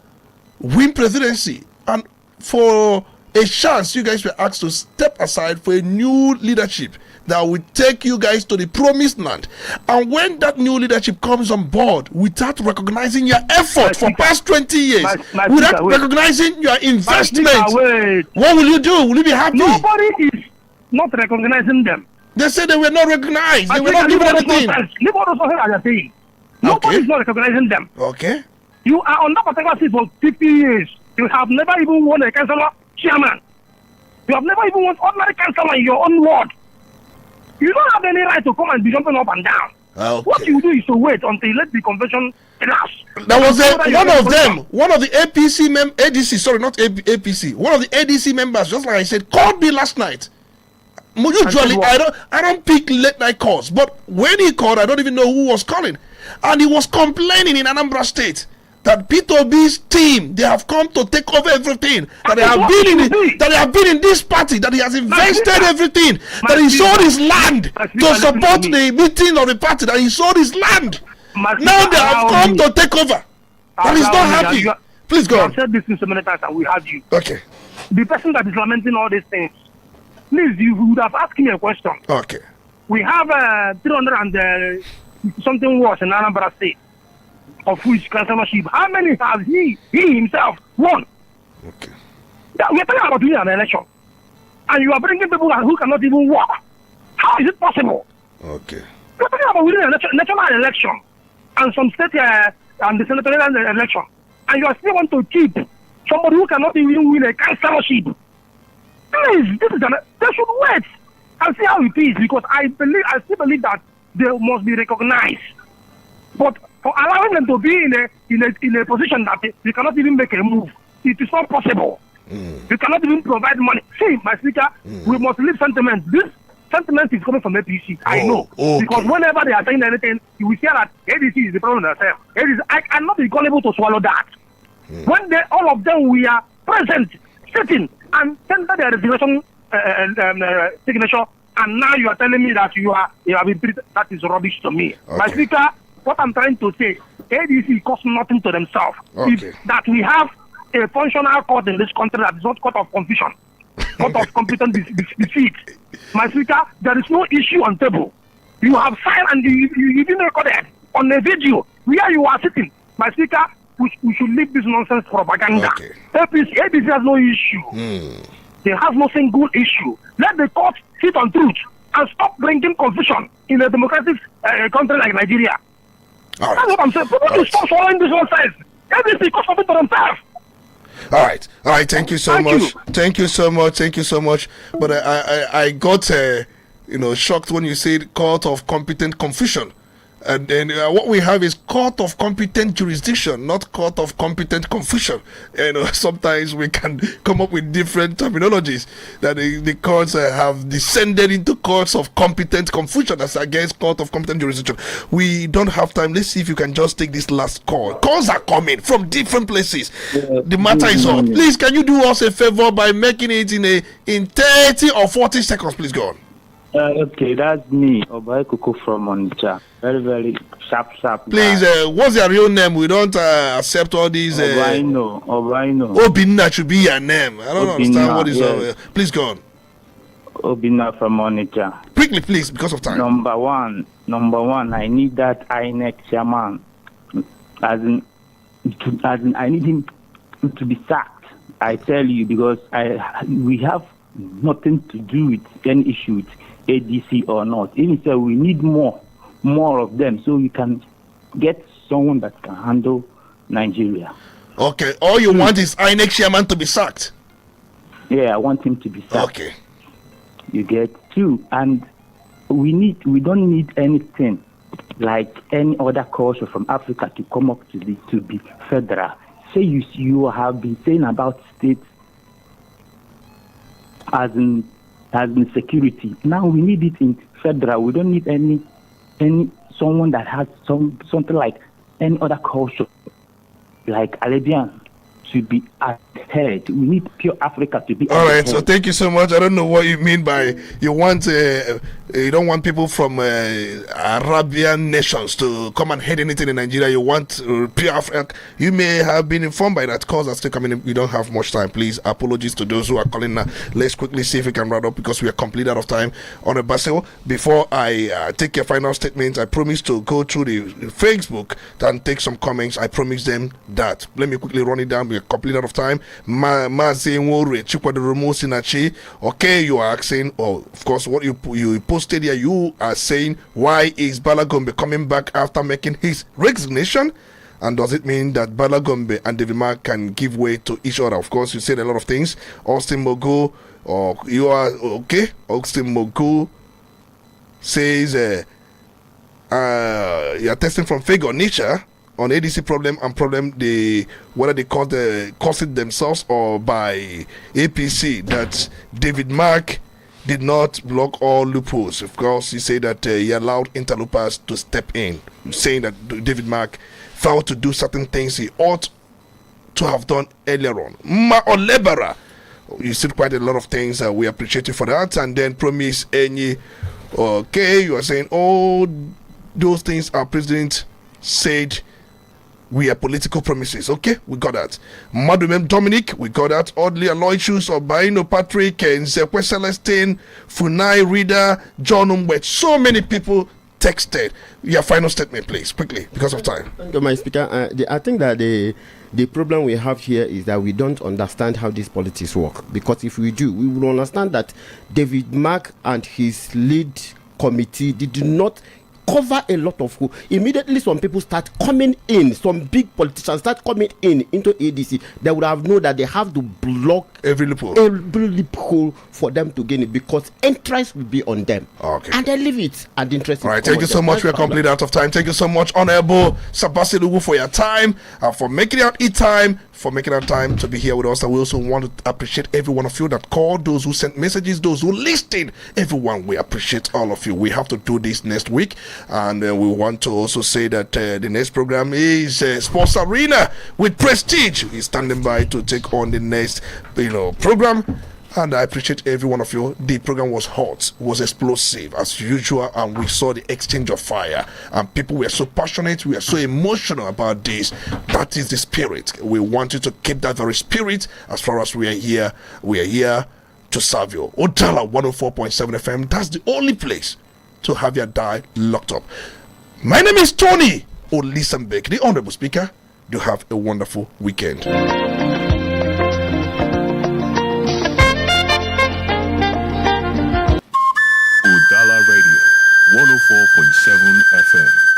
Speaker 3: win presidency, and for a chance you guys were asked to step aside for a new leadership that will take you guys to the promised land, and when that new leadership comes on board without recognizing your effort for past 20 years, without recognizing your investment, what will you do? Will you be happy?
Speaker 20: Nobody is not recognizing them.
Speaker 3: They said they were not recognized. They were not given anything.
Speaker 20: Nobody is not recognizing them.
Speaker 3: Okay.
Speaker 20: You are on that particular seat for 50 years. You have never even won a councillor chairman. You have never even won ordinary councillor in your own ward. You don't have any right to come and be jumping up and down.
Speaker 3: Okay.
Speaker 20: What you do is to wait until you let the convention elapse.
Speaker 3: There was one of the APC not APC, one of the ADC members, just like I said, called me last night. Usually, I don't pick late night calls, but when he called, I don't even know who was calling, and he was complaining in Anambra State that P2B's team, they have come to take over everything, that they have been in this party, that he has invested everything, that he sold his land to support the meeting of the party, that he sold his land. Now they have come to take over. That he's not happy. Please go on.
Speaker 20: I've said this so many times and we have you.
Speaker 3: Okay.
Speaker 20: The person that is lamenting all these things, please, you would have asked me a question.
Speaker 3: Okay.
Speaker 20: We have 300 and something worse in Anambra State, of which councillorship. How many has he himself won?
Speaker 3: Okay.
Speaker 20: We are talking about winning an election, and you are bringing people who cannot even walk. How is it possible?
Speaker 3: Okay.
Speaker 20: We are talking about winning a national election and some state and the senatorial election, and you are still want to keep somebody who cannot even win a councillorship. Please, they should wait and see how it is, because I still believe that they must be recognized. But for allowing them to be in a position that they cannot even make a move, it is not possible. You cannot even provide money. See, my speaker, we must leave sentiment. This sentiment is coming from APC. I know. Because whenever they are saying anything, you will hear that ADC is the problem themselves. I cannot be gullible to swallow that. When all of them we are present, sitting, and tender their resignation signature, and now you are telling me that you have been treated, that is rubbish to me. Okay. My speaker, what I'm trying to say, ADC costs nothing to themselves. Okay. That we have a functional court in this country that is not court of confusion, court of competent defeat. My speaker, there is no issue on table. You have signed and you didn't record it on a video where you are sitting. My speaker, we should leave this nonsense propaganda. Okay. APC has no issue. They have no single issue. Let the court sit on truth and stop bringing confusion in a democratic country like Nigeria. Right. That's what I'm saying. People should stop swallowing this nonsense. APC costs something to themselves.
Speaker 3: All right. Thank you so much. Thank you so much. But I got shocked when you said court of competent confusion. And then what we have is court of competent jurisdiction, not court of competent confusion. Sometimes we can come up with different terminologies that the courts have descended into courts of competent confusion as against court of competent jurisdiction. We don't have time. Let's see if you can just take this last call. Calls are coming from different places. The matter is on. Please, can you do us a favor by making it in 30 or 40 seconds? Please go on.
Speaker 21: Okay, that's me, Obai Kuku from Onitsha. Very, very sharp.
Speaker 3: Please, what's your real name? We don't accept all these.
Speaker 21: Obaino.
Speaker 3: Obinna should be your name. I don't understand what is over. Please go on.
Speaker 21: Obinna from Onitsha.
Speaker 3: Quickly, please, because of time.
Speaker 21: Number one, I need that INEC chairman. As in, I need him to be sacked. I tell you, because we have nothing to do with any issue with ADC or not. Even so, we need more of them so we can get someone that can handle Nigeria.
Speaker 3: Okay, all you want is INEC chairman to be sacked?
Speaker 21: Yeah, I want him to be sacked.
Speaker 3: Okay.
Speaker 21: You get two, and we don't need anything like any other culture from Africa to come up to be federal. Say you have been saying about states as in security. Now we need it in federal. We don't need any someone that has something like any other culture, like Arabian, to be ahead. We need pure Africa to be
Speaker 3: all right, so thank you so much. I don't know what you mean by you don't want people from Arabian nations to come and head anything in Nigeria. You want pure Africa. You may have been informed by that. Calls are still coming in. We don't have much time. Please, apologies to those who are calling now. Let's quickly see if we can wrap up because we are completely out of time. On a Basil, before I take your final statement, I promise to go through the Facebook and take some comments. I promise them that. Let me quickly run it down. We are completely out of time. Okay, you are asking, of course, what you posted here, you are saying, why is Bala Gome coming back after making his resignation? And does it mean that Bala Gome and David Mark can give way to each other? Of course, you said a lot of things. Austin Mogo, you are okay. Austin Mogo says you are testing from fake or nature on ADC problem whether they caused it themselves or by APC, that David Mark did not block all loopholes. Of course, he said that he allowed interlopers to step in, saying that David Mark failed to do certain things he ought to have done earlier on. Olebara, you said quite a lot of things. We appreciate you for that. And then Promise Enyi, okay, you are saying all those things our president said we are political promises. Okay, we got that. Madumem Dominic, we got that. Oddly Aloysius, Obaino Patrick, and Zekwe Celestine, Funai Reader, John Umwet. So many people texted. Your final statement, please, quickly, because of time.
Speaker 4: Thank you, my speaker. I think that the problem we have here is that we don't understand how these politics work. Because if we do, we will understand that David Mark and his lead committee did not cover a lot of hope. Immediately some people start coming in, some big politicians start coming in into ADC, they would have known that they have to block
Speaker 3: every loophole
Speaker 4: for them to gain it, because interest will be on them.
Speaker 3: Okay.
Speaker 4: And they leave it and interest.
Speaker 3: All right, thank you so much. We're completely out of time. Thank you so much, Honorable Sabasi Lugu, for your time, for making out time to be here with us. And we also want to appreciate every one of you that called, those who sent messages, those who listened, everyone. We appreciate all of you. We have to do this next week, and we want to also say that the next program is Sports Arena with Prestige. He's standing by to take on the next program. And I appreciate every one of you. The program was hot, was explosive as usual, and we saw the exchange of fire. And people were so passionate, we are so emotional about this. That is the spirit. We want you to keep that very spirit. As far as we are here to serve you. Udala 104.7 FM. That's the only place to have your die locked up. My name is Tony Olisanbek, the Honorable Speaker. You have a wonderful weekend.
Speaker 5: Udala Radio 104.7 FM.